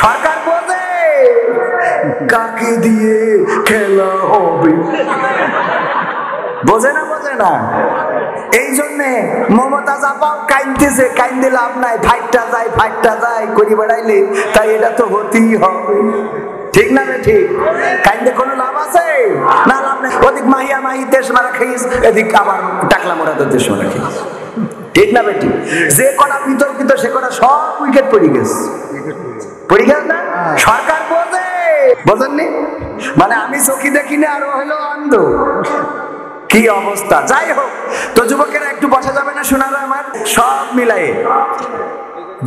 সরকার বোঝে কাকে দিয়ে খেলা হবে, বোঝে না বোঝে না। এই জন্যে মমতাজ আপাও কাইনতেছে, কাইন্দে লাভ নাই, ফাইটটা যায় করি বেড়াইলে, তাই এটা তো হতেই হবে, ঠিক না রে? ঠিক। কাইন্দে কোনো লাভ আছে না? লাভ নেই। ওদিক মাহিয়া মাহি দেশ মারা খাইস, এদিক আবার টাকলা মোড়াদের দেশ মারা খাইস, ঠিক না বেটি? যে কটা বিতর্কিত সে কটা সব উইকেট পড়ে গেছে, পড়ে গেল না? সরকার বোঝে, বোঝেননি? মানে আমি চোখি দেখিনি, আরো হলো অন্ধ। কি অবস্থা! যাই হোক, তো যুবকেরা একটু বসা যাবে না? শোনালো আমার সব মিলাই,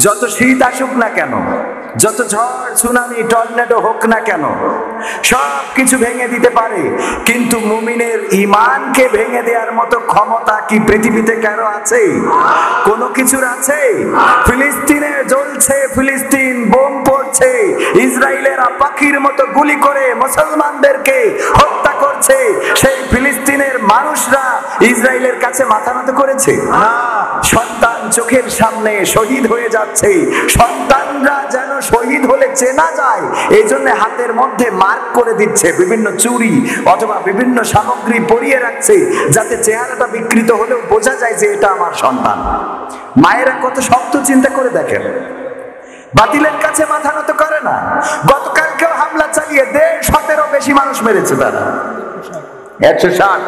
যত শীত আসুক না কেন, যত ঝড় সুনামি টর্নেডো হোক না কেন, সব কিছু ভেঙে দিতে পারে, কিন্তু মুমিনের ঈমানকে ভেঙে দেওয়ার মতো ক্ষমতা কি পৃথিবীতে কারো আছে? কোনো কিছুর আছে? ফিলিস্তিনে জ্বলছে, ফিলিস্তিন বোম পড়ছে, ইসরায়েলেরা পাখির মতো গুলি করে মুসলমানদেরকে হত্যা করছে, সেই ফিলিস্তিনের মানুষরা ইসরায়েলের কাছে মাথা নত করেছে? সন্তান চোখের সামনে শহীদ হয়ে যাচ্ছে, সন্তানরা যেন শহীদ হলে চেনা যায় এই জন্য হাতের মধ্যে মার্ক করে দিচ্ছে, বিভিন্ন চুড়ি অথবা বিভিন্ন সামগ্রী পরিয়ে রাখছে, যাতে চেহারাটা বিকৃত হলেও বোঝা যায় যে এটা আমার সন্তান। মায়েরা কত শক্ত চিন্তা করে দেখেন, বাতিলের কাছে মাথা নত করে না। গতকালকেও হামলা চালিয়ে ১৫০ বেশি মানুষ মেরেছে তারা, ১৬০।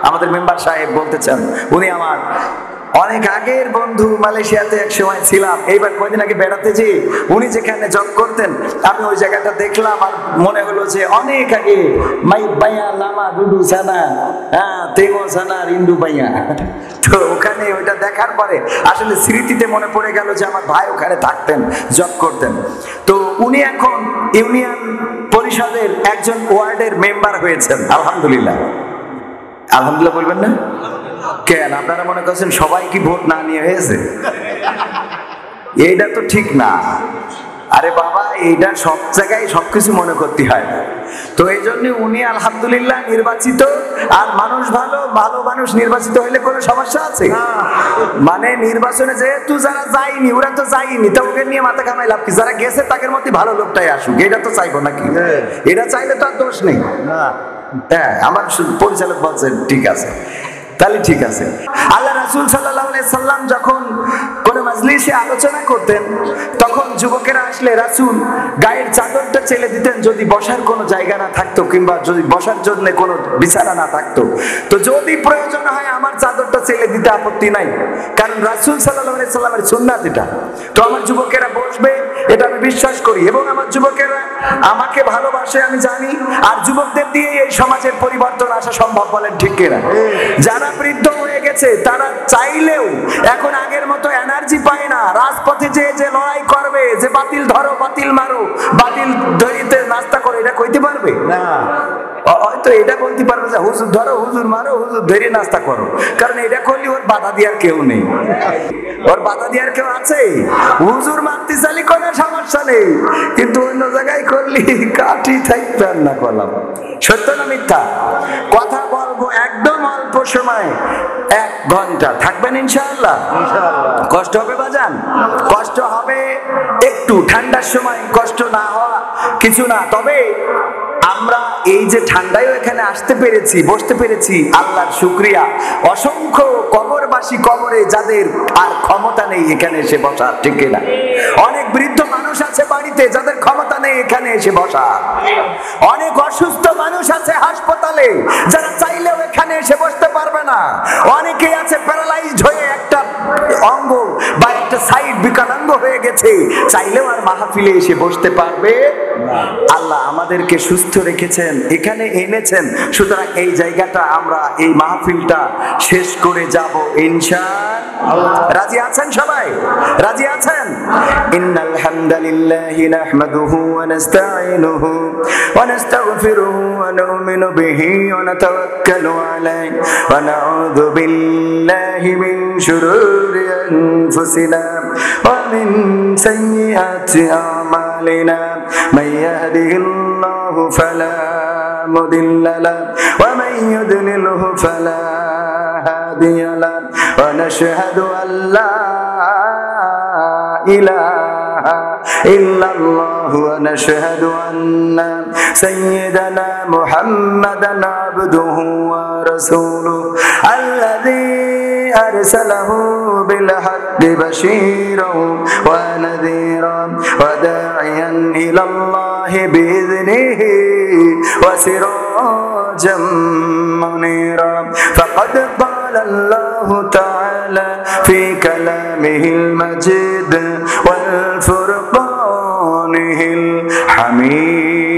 আমাদের মেম্বার সাহেব বলতেছেন, উনি আমার অনেক আগের বন্ধু, মালয়েশিয়াতে এক সময় ছিলাম, এইবার কয়েকদিন আগে বেড়াতে যে উনি যেখানে জব করতেন, আমি ওই জায়গাটা দেখলাম, আর মনে হলো যে অনেক আগে মাই বাইয়া লামা দুডু সানা, হ্যাঁ তেমো সানা ইন্দু বাইয়া। তো ওখানে ওইটা দেখার পরে আসলে স্মৃতিতে মনে পড়ে গেল যে আমার ভাই ওখানে থাকতেন, জব করতেন। তো উনি এখন ইউনিয়ন পরিষদের একজন ওয়ার্ডের মেম্বার হয়েছেন, আলহামদুলিল্লাহ। আলহামদুলিল্লাহ বলবেন না কেন? আপনারা মনে করছেন সবাই কি ভোট না নিয়ে হয়েছে? এইটা তো ঠিক না। আরে বাবা, এইটা সব জায়গায় সবকিছু মনে করতে হয়। তো এই জন্য উনি আলহামদুলিল্লাহ নির্বাচিত, আর মানুষ ভালো, ভালো মানুষ নির্বাচিত হইলে কোনো সমস্যা আছে? মানে নির্বাচনে যেহেতু যারা যায়নি, ওরা তো যায়নি, তো ওকে নিয়ে মাথা ঘামাই লাভ কি? যারা গেছে তাদের মধ্যে ভালো লোকটাই আসুক, এটা তো চাইবো নাকি? এটা চাইলে তো আর দোষ নেই। হ্যাঁ, আমার পরিচালক বলছেন ঠিক আছে, তাহলে ঠিক আছে। আল্লাহ রাসূল সাল্লাল্লাহু আলাইহি সাল্লাম যখন কোন মাজলিসে আলোচনা করতেন, তখন যুবকেরা আসলে রাসূল গায়ের চাদরটা ছেড়ে দিতেন যদি বসার কোনো জায়গা না থাকতো, কিংবা যদি বসার জন্য কোনো বিছানা না থাকতো। তো যদি প্রয়োজন হয় আমার চাদরটা ছেড়ে দিতে আপত্তি নাই, কারণ রাসূল সাল্লাল্লাহু আলাইহি সাল্লামের সুন্নাত এটা। তো আমার যুবকেরা বসবে, এটা আমি বিশ্বাস করি, এবং আমার যুবকেরা আমাকে ভালোবাসে আমি জানি, আর যুবকদের দিয়ে এই সমাজের পরিবর্তন আসা সম্ভব, বলেন ঠিক কিনা? যারা বৃদ্ধ হয়ে গেছে তারা চাইলেও এখন আগের মতো এনার্জি পায় না, রাজপথে যে লড়াই করবে, যে বাতিল ধরো, বাতিল মারো, বাতিল ধরিতে নাস্তা করো, এটা কইতে পারবে না। হয়তো এটা বলতে পারবে যে হুজুর ধরো, হুজুর মারো, হুজুর ধরে নাস্তা করো, কারণ এটা করলে ওর বাধা দেওয়ার কেউ নেই। ওর বাধা দেওয়ার কেউ আছে? হুজুর মারতে চালি কোনো সমস্যা নেই, কিন্তু অন্য জায়গায় করলি কাঠি থাকবেন না। করলাম সত্য না মিথ্যা? কথা বলবো একদম অল্প সময়, 1 ঘন্টা থাকবেন ইনশাআল্লাহ। কষ্ট হবে বাজান, কষ্ট হবে একটু, ঠান্ডার সময় কষ্ট না হওয়া কিছু না। তবে আমরা এই যে ঠান্ডায় এখানে আসতে পেরেছি, বসতে পেরেছি, আল্লাহর শুকরিয়া। অসংখ্য কবরবাসী কবরে যাদের আর ক্ষমতা নেই এখানে এসে বসা, ঠিক না? অনেক বৃদ্ধ মানুষ আছে বাড়িতে যাদের ক্ষমতা নেই এখানে এসে বসা, অনেক অসুস্থ মানুষ আছে হাসপাতালে যারা চাইলেও এখানে এসে বসতে পারবে না, অনেকেই আছে প্যারালাইজড হয়ে একটা অঙ্গ বা একটা সাইড বিকলাঙ্গ হয়ে গেছে, চাইলেও আর মাহফিলে এসে বসতে পারবে না। আল্লাহ আমাদেরকে সুস্থ রেখেছেন, এখানে এনেছেন, সুতরাং এই জায়গাটা আমরা এই মাহফিলটা শেষ করে যাব ইনশাআল্লাহ। রাজি আছেন সবাই? রাজি আছেন? ইন্নাল হামদালিল্লাহি নাহমাদুহু ওয়া নাস্তাঈনুহু ওয়া নাস্তাগফিরুহু ওয়া নু'মিনু বিহি ওয়া নাতাওয়াক্কালু আলাইহি ওয়া নাউযু বিল্লাহি মিন শুরুরি আনফুসিনা ওয়া মিন সাইয়্যাতি আমালিনা মান ইয়াহদিহিল্লাহু ফালা মুদিল্লা লাহু ওয়া মান ইউদ্লিলহু ফালা হাদিয়া লাহু ওয়া নাশহাদু আল্লা ইলাহা ইল্লাল্লাহু ونشهد أن سيدنا محمدا عبده ورسوله الذي أرسله بالحق بشيرا ونذيرا وداعيا إلى الله بإذنه وسراجا منيرا فقد قال الله تعالى في كلامه المجيد والفرقانه الحميد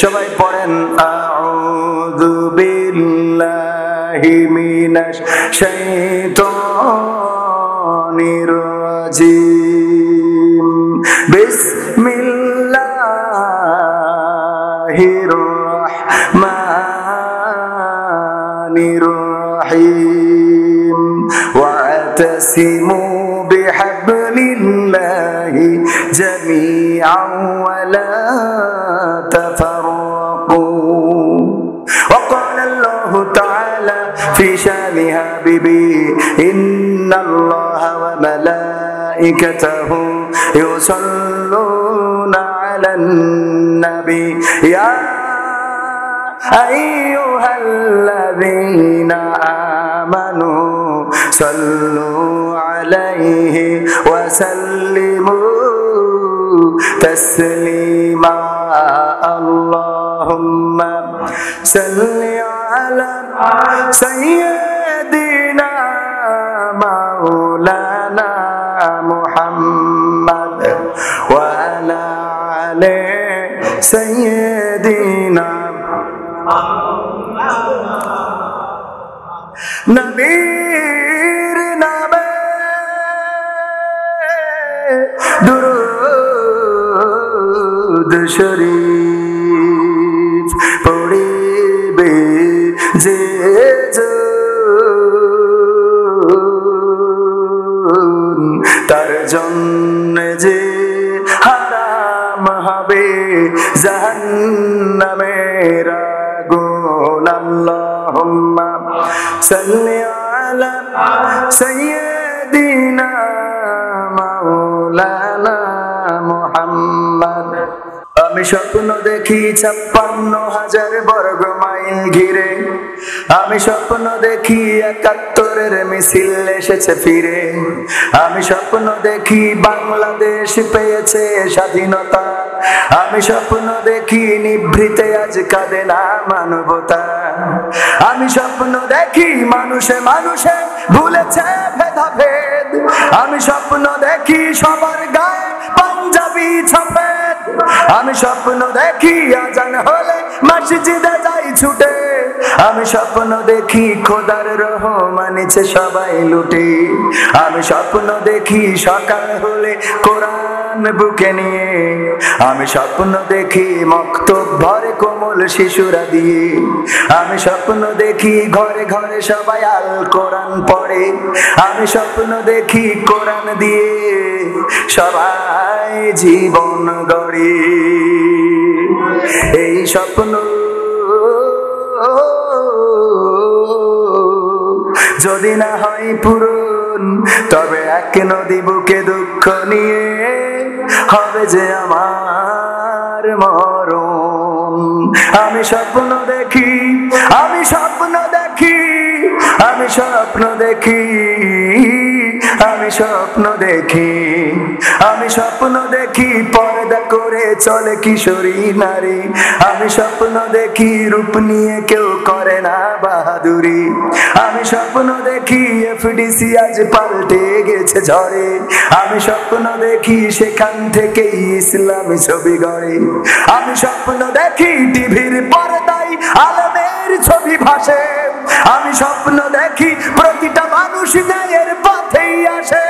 সবাই পড়েন আউযু বিল্লাহি মিনাশ শাইতানির রাজিম বিসমিল্লাহির রাহমানির রহিম ওয়াতাসিমু বিহাবলিল্লাহি জামিআন ওয়া লা তাফাররাকু وقال الله تعالى في شأن حبيبي إن الله وملائكته يصلون على النبي يا أيها الذين آمنوا صلوا عليه وسلموا تسليما اللهم صل على سيدنا مولانا محمد وعلى آل سيدنا নবীর নামে দুরূদ শরীফ পড়িবে যে তার জন্য যে হারাম হবে জাহান্নামের আগুন আল্লাহুম্মা সাল্লি আলা সাইয়্যিদিনা মাওলানা মুহাম্মদ আমি স্বপ্ন দেখি ৫৬,০০০ বর্গ মাইল ঘিরে আমি স্বপ্ন দেখি ৭১-এর মিছিল এসেছে ফিরে আমি স্বপ্ন দেখি বাংলাদেশ পেয়েছে স্বাধীনতা আমি স্বপ্ন দেখি নিভৃতে আজ কাঁদে না মানবতা আমি স্বপ্ন দেখি মানুষে মানুষে ভুলেছে ভেদাভেদ আমি স্বপ্ন দেখি সবার গায়ে পাঞ্জাবি সফেদ আমি স্বপ্ন দেখি আজান হলে মসজিদে যাই ছুটে আমি স্বপ্ন দেখি খোদার রহমানিছে সবাই লুটে আমি স্বপ্ন দেখি সকাল হলে কোরআন বুকে নিয়ে আমি স্বপ্ন দেখি মক্তব ভরে কোমল শিশুরা দিয়ে আমি স্বপ্ন দেখি ঘরে ঘরে সবাই আল কোরআন পড়ে আমি স্বপ্ন দেখি কোরআন দিয়ে সবাই জীবন গড়ে এই স্বপ্ন যদি না হয় পূরণ তবে এক নদী বুকে দুঃখ নিয়ে হবে যে আমার মরণ আমি স্বপ্ন দেখি আমি স্বপ্ন দেখি আমি স্বপ্ন দেখি আমি স্বপ্ন দেখি আমি স্বপ্ন দেখি পর্দা করে চলে কিশোরী নারী আমি স্বপ্ন দেখি রূপ নিয়ে কেউ করে না বাহাদুরি আমি স্বপ্ন দেখি এফডিসি আজ পাল্টে গেছে ঝড়ে আমি স্বপ্ন দেখি সেখান থেকে ইসলামী ছবি গড়ে আমি স্বপ্ন দেখি টিভির পর্দায় আলেমের ছবি ভাসে আমি স্বপ্ন দেখি প্রতিটা মানুষ ন্যায়ের পথেই আসে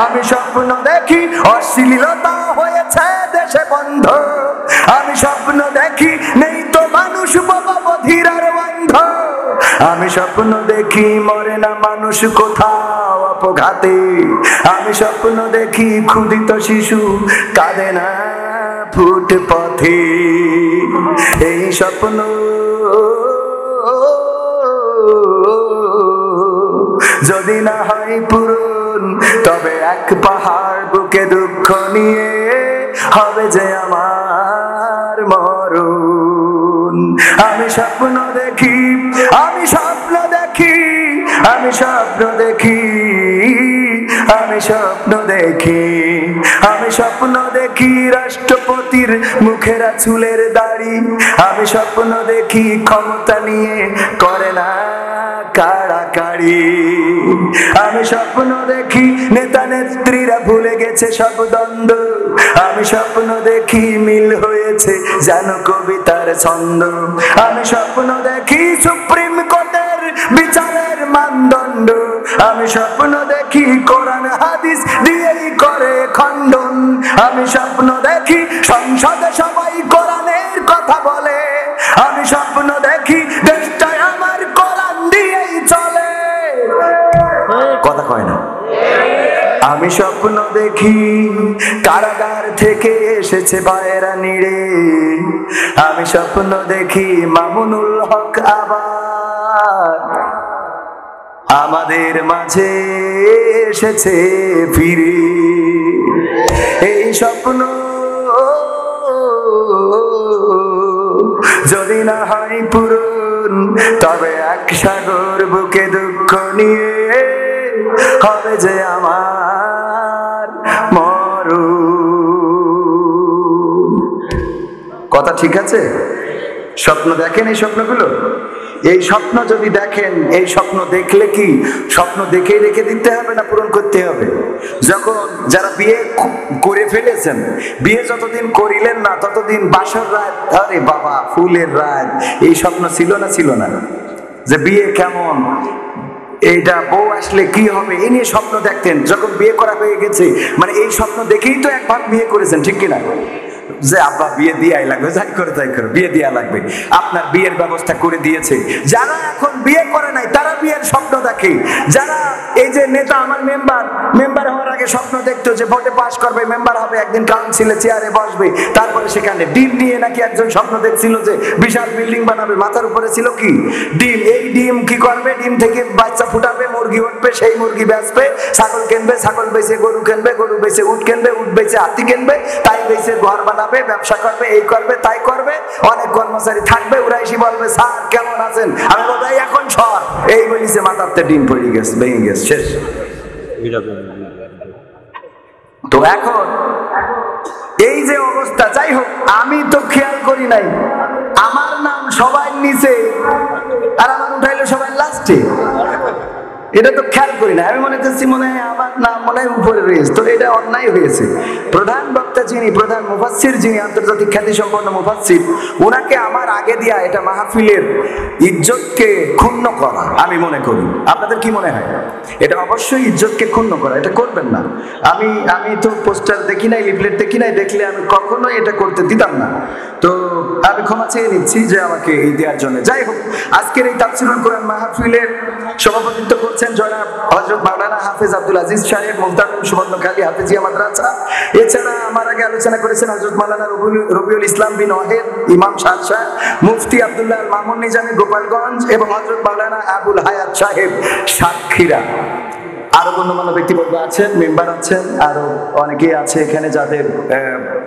আমি স্বপ্ন দেখি অশ্লীলতা হয়েছে দেশে বন্ধ আমি স্বপ্ন দেখি নেই তো মানুষ বাবা বধিরার বন্ধ আমি স্বপ্ন দেখি মরে না মানুষ কোথাও অপঘাতে আমি স্বপ্ন দেখি ক্ষুধিত শিশু কাঁদে না ফুটপথে এই স্বপ্ন যদি না হয় পূরণ তবে এক পাহাড় বুকে দুঃখ নিয়ে হবে যে আমার মরণ। আমি স্বপ্ন দেখি, আমি স্বপ্ন দেখি, আমি স্বপ্ন দেখি, আমি স্বপ্ন দেখি, আমি স্বপ্ন দেখি রাষ্ট্রপতির মুখেরা চুলের দাড়ি। আমি স্বপ্ন দেখি ক্ষমতা নিয়ে করে না কাড়াকাড়ি। আমি স্বপ্ন দেখি নেতা নেত্রীরা ভুলে গেছে সব দ্বন্দ্ব। আমি স্বপ্ন দেখি মিল হয়েছে যেন কবিতার ছন্দ। আমি স্বপ্ন দেখি সুপ্রিম কোর্টের বিচারের মানদণ্ড। আমি স্বপ্ন দেখি কোরআন হাদিস দিয়েই করে খণ্ডন। আমি স্বপ্ন দেখি সংসদে সবাই কোরআনের কথা বলে। আমি স্বপ্ন দেখি দেশটায় আমার কোরআন দিয়েই চলে। কথা কয় না? আমি স্বপ্ন দেখি কারাগার থেকে এসেছে ভাইয়েরা নিড়ে। আমি স্বপ্ন দেখি মামুনুল হক আবার আমাদের মাঝে এসেছে ফিরে। এই স্বপ্ন যদি না হয় পূরণ, তবে এক সাগর বুকে দুঃখ নিয়ে হবে যে আমার মরণ। কথা ঠিক আছে? স্বপ্ন দেখেন এই স্বপ্নগুলো। এই স্বপ্ন যদি দেখেন, এই স্বপ্ন দেখলে কি স্বপ্ন দেখেই রেখে দিতে হবে না পূরণ করতে হবে? যখন যারা বিয়ে করে ফেলেছেন, বিয়ে যতদিন করিলেন না ততদিন বাসর রাত, আরে বাবা ফুলের রাত, এই স্বপ্ন ছিল না? ছিল না? যে বিয়ে কেমন, এইটা বউ আসলে কি হবে, এই নিয়ে স্বপ্ন দেখতেন। যখন বিয়ে করা হয়ে গেছে, মানে এই স্বপ্ন দেখেই তো একবার বিয়ে করেছেন, ঠিক কিনা? যে আব্বা বিয়ে দিয়াই লাগবে, যাই করে তাই করে বিয়ে দেয়া লাগবে। আপনার বিয়ের ব্যবস্থা করে দিয়েছে। যারা এখন বিয়ে করে নাই তারা বিয়ের স্বপ্ন দেখে। যারা এই যে নেতা, আমার মেম্বার হওয়ার আগে স্বপ্ন দেখতো যে ভোটে পাশ করবে, মেম্বার হবে, একদিন কাউন্সিলে চেয়ারে বসবে, তারপরে সেখানে ডিম নিয়ে নাকি একজন স্বপ্ন দেখছিল যে বিশাল বিল্ডিং বানাবে, মাথার উপরে ছিল কি ডিম। এই ডিম কি করবে? ডিম থেকে বাচ্চা ফুটাবে, মুরগি উঠবে, সেই মুরগি বেচবে, ছাগল কিনবে, ছাগল বেচে গরু কিনবে, গরু বেচে উট কিনবে, উট বেচে হাতি কিনবে, তাই বেচে ঘর বানাবে, ব্যবসা করবে, এই করবে তাই করবে। অনেক কর্মচারী থাকবে, ওরা এসে বলবে স্যার কেমন আছেন, আমি বলবো এখন সর, এই বলিছে মাথাতে ডিম পড়ে গেছে, ভেঙে গেছে, শেষ। তো এখন এই যে অবস্থা, যাই হোক আমি তো খেয়াল করি নাই, আমার নাম সবাই নিচে আর আমার উঠাইলো সবাই লাস্টে, এটা তো খেয়াল করি না। আমি মনে করছি মনে হয় আমার নাম মনে হয় উপরে রয়েছে, তো এটা অন্যায় হয়েছে। প্রধান বক্তা যিনি, প্রধান মুফাসসির যিনি, আন্তর্জাতিক খ্যাতি সম্পন্ন মুফাসসির, ওনাকে আমার আগে দিয়া এটা মাহফিলের ইজ্জতকে ক্ষুণ্ণ করা আমি মনে করি। আপনাদের কি মনে হয়? এটা অবশ্যই ইজ্জতকে ক্ষুণ্ণ করা, এটা করবেন না। আমি তো পোস্টার দেখি নাই, লিফলেট দেখি নাই, দেখলে আমি কখনোই এটা করতে দিতাম না। তো আমি ক্ষমা চেয়ে নিচ্ছি যে আমাকে এই দেওয়ার জন্য। যাই হোক, আজকের এই তাফসীরুল কোরআন মাহফিলের সভাপতিত্ব করছেন জনাব হযরত মাওলানা হাফেজ আব্দুল আজিজ সাহেব, মুহতারাম সুবর্ণখালী হাফেজিয়া মাদ্রাসা। এছাড়া আমার আগে আলোচনা করেছেন হযরত মাওলানা রবিউল ইসলাম বিন ওয়াহেদ, ইমাম শাহ, মুফতি আব্দুল্লাহ আল মামুন নিজামী গোপালগঞ্জ, এবং হযরত মাওলানা আবুল হায়াত সাহেব সাতক্ষীরা। আরো গণ্যমান্য ব্যক্তিবর্গ আছেন, মেম্বার আছেন, আরো অনেকেই আছে এখানে যাদের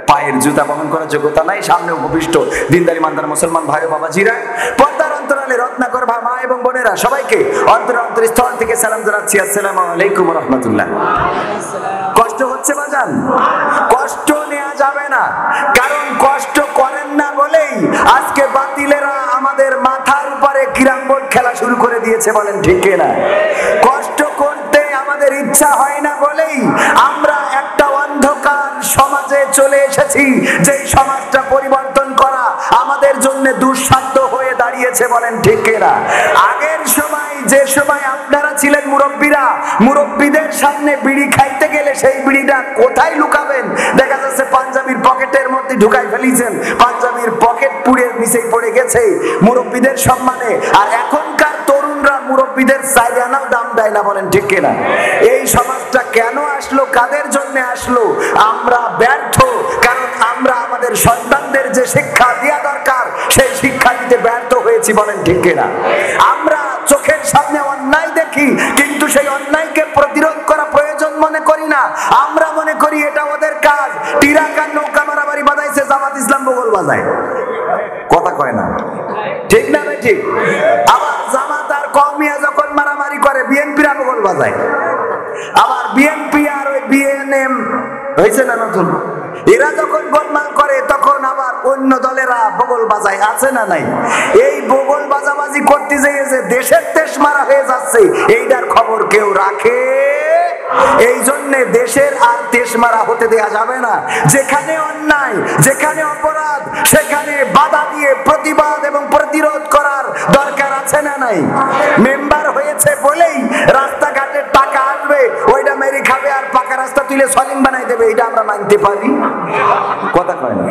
পায়ের জুতা বহন করার যোগ্যতা নাই। সামনে উপবিষ্ট দিনদারি মানদার মুসলমান ভাই ও বাবাজিরা, পর্দার অন্তরালে রত্নাকর মা এবং বোনেরা, সবাইকে অন্তরস্থল থেকে সালাম জানাচ্ছি, আসসালামু আলাইকুম ওয়া রাহমাতুল্লাহ। কষ্ট হচ্ছে বাজান? কষ্ট নেওয়া যাবে না, কারণ কষ্ট করেন না বলেই আজকে বাতিলেরা আমাদের মাথার উপরে ক্যারাম বোর্ড খেলা শুরু করে দিয়েছে, বলেন ঠিক কিনা? কষ্ট করতে আমাদের ইচ্ছা হয় না বলেই আমরা একটা অন্ধকার সমাজে চলে এসেছি, যে সমাজটা পরিবর্তন করা আমাদের জন্য দুঃসাধ্য হয়ে দাঁড়িয়েছে, বলেন ঠিক কিনা? আগের সময়, যে সময় আপনারা ছিলেন মুরব্বীরা, মুরব্বীদের সামনে বিড়ি খাইতে গেলে সেই বিড়িটা কোথায় লুকাবেন? দেখা যাচ্ছে পাঞ্জাবির পকেটের মধ্যে ঢুকাই ফেলিয়েছেন, পাঞ্জাবির পকেট পুড়ে নিচেই পড়ে গেছে মুরব্বীদের সম্মানে। আর এখনকার তরুণরা মুরব্বীদের চাইলেও দাম দেয় না, বলেন ঠিক কিনা? এই সমাজটা কেন আসলো, কাদের জন্য আসলো? আমরা ব্যর্থ, কারণ আমরা আমাদের সন্তানদের যে শিক্ষা দেওয়া দরকার সেই শিক্ষা দিতে ব্যর্থ হয়েছি, বলেন ঠিক কিনা? আমরা চোখের সামনে অন্যায় দেখি, কিন্তু সেই অন্যায়কে প্রতিরোধ করা প্রয়োজন মনে করি না। আমরা মনে করি এটা ওদের কাজ, টিরাকার নৌকা বাজায়, কথা কয় না, ঠিক না ভাই ঠিক? আবার জামাত আর কওমিয়া যখন মারামারি করে বিএনপিরা বগল বাজায়, আবার বিএনপি আর ওই বিএনএম হয়েছে না নতুন, এরা যখন গোলমাল করে তখন আবার অন্য দলেরা বগল বাজায়, আছে না নাই? এই বগল বাজাবাজি করতে যেয়ে যে দেশের দেশ মারা হয়ে যাচ্ছে এইটার খবর কেউ রাখে? এই জন্য দেশের আর দেশ মারা হতে দেয়া যাবে না। যেখানে অন্যায়, যেখানে অপরাধ, সেখানে বাধা দিয়ে প্রতিবাদ এবং প্রতিরোধ করার দরকার আছে না নাই? মেম্বার হয়েছে বলেই রাস্তাঘাটের টাকা আসবে, ওইটা মেরে খাবে আর পাকা রাস্তা তুলে সলিং বানাই দেবে, এটা আমরা মানতে পারি? কথা কয় না,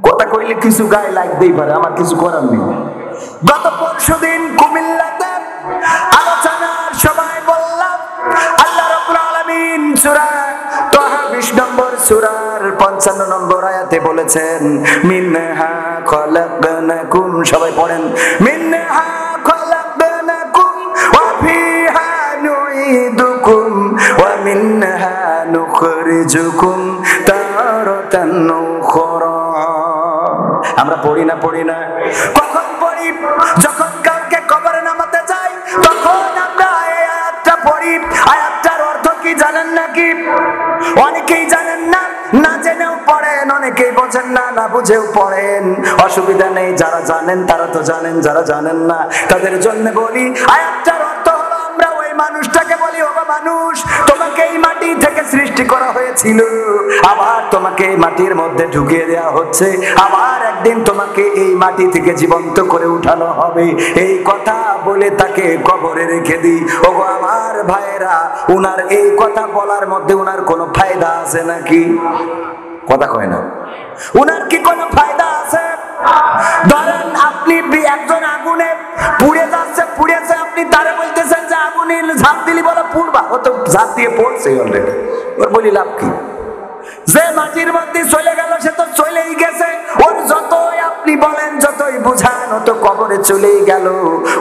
কথা কইলে কিছু গায়ে লাগতেই পারে, আমার কিছু করার নেই। গত পরশুদিন কুমিল্লাতে আলোচনার সময় বললাম আল্লাহ রাব্বুল আলামিন সূরা তাহা 20 নম্বর সূরার 55 নম্বর আয়াতে বলেছেন মিনহা খলাকনাকুম, সবাই পড়েন, মিনহা খলাকনাকুম ওয়া ফিহা নুঈদুকুম ওয়া মিনহা নুখরিজুকুম তারাতান উখরা। আমরা পড়ি না, কখন পড়ি? যখন কাউকে কবরে নামাতে যাই তখন আমরা এই আয়াতটা পড়ি। আয়াতটার অর্থ কি জানেন নাকি? অনেকেই জানেন না, না জেনেও পড়েন, অনেকেই বোঝেন না, না বুঝেও পড়েন। অসুবিধা নেই, যারা জানেন তারা তো জানেন, যারা জানেন না তাদের জন্য বলি। আয়াতটার অর্থ হলো আমরা ওই মানুষটাকে বলি, ও মানুষ, তোমাকে এই মাটি থেকে সৃষ্টি করা হয়েছিল, আবার তোমাকে এই মাটির মধ্যে ঢুকিয়ে দেওয়া হচ্ছে, আবার একদিন তোমাকে এই মাটি থেকে জীবন্ত করে উঠানো হবে। এই কথা বলে তাকে কবরে রেখে দিই। ওগো আমার ভাইরা, উনার এই কথা বলার মধ্যে উনার কোনো ফায়দা আছে নাকি? কথা কয় না, উনার কি কোনো ফায়দা আছে? ধরেন আপনি একজন আগুনে পুড়ে যাচ্ছে, পুড়েছে, আপনি তারে বলতেছেন যে আগুনে ঝাঁপ দিলি বলে পুড়বা, ও তো ঝাঁপ দিয়ে পড়ছে অলরেডি, ওর বলি লাভ কি? যে মাটির মধ্যে চলে গেল সে তো চলেই গেছে, ওর যতই আপনি বলেন, যতই বুঝান, ও তো কবরে চলেই গেল,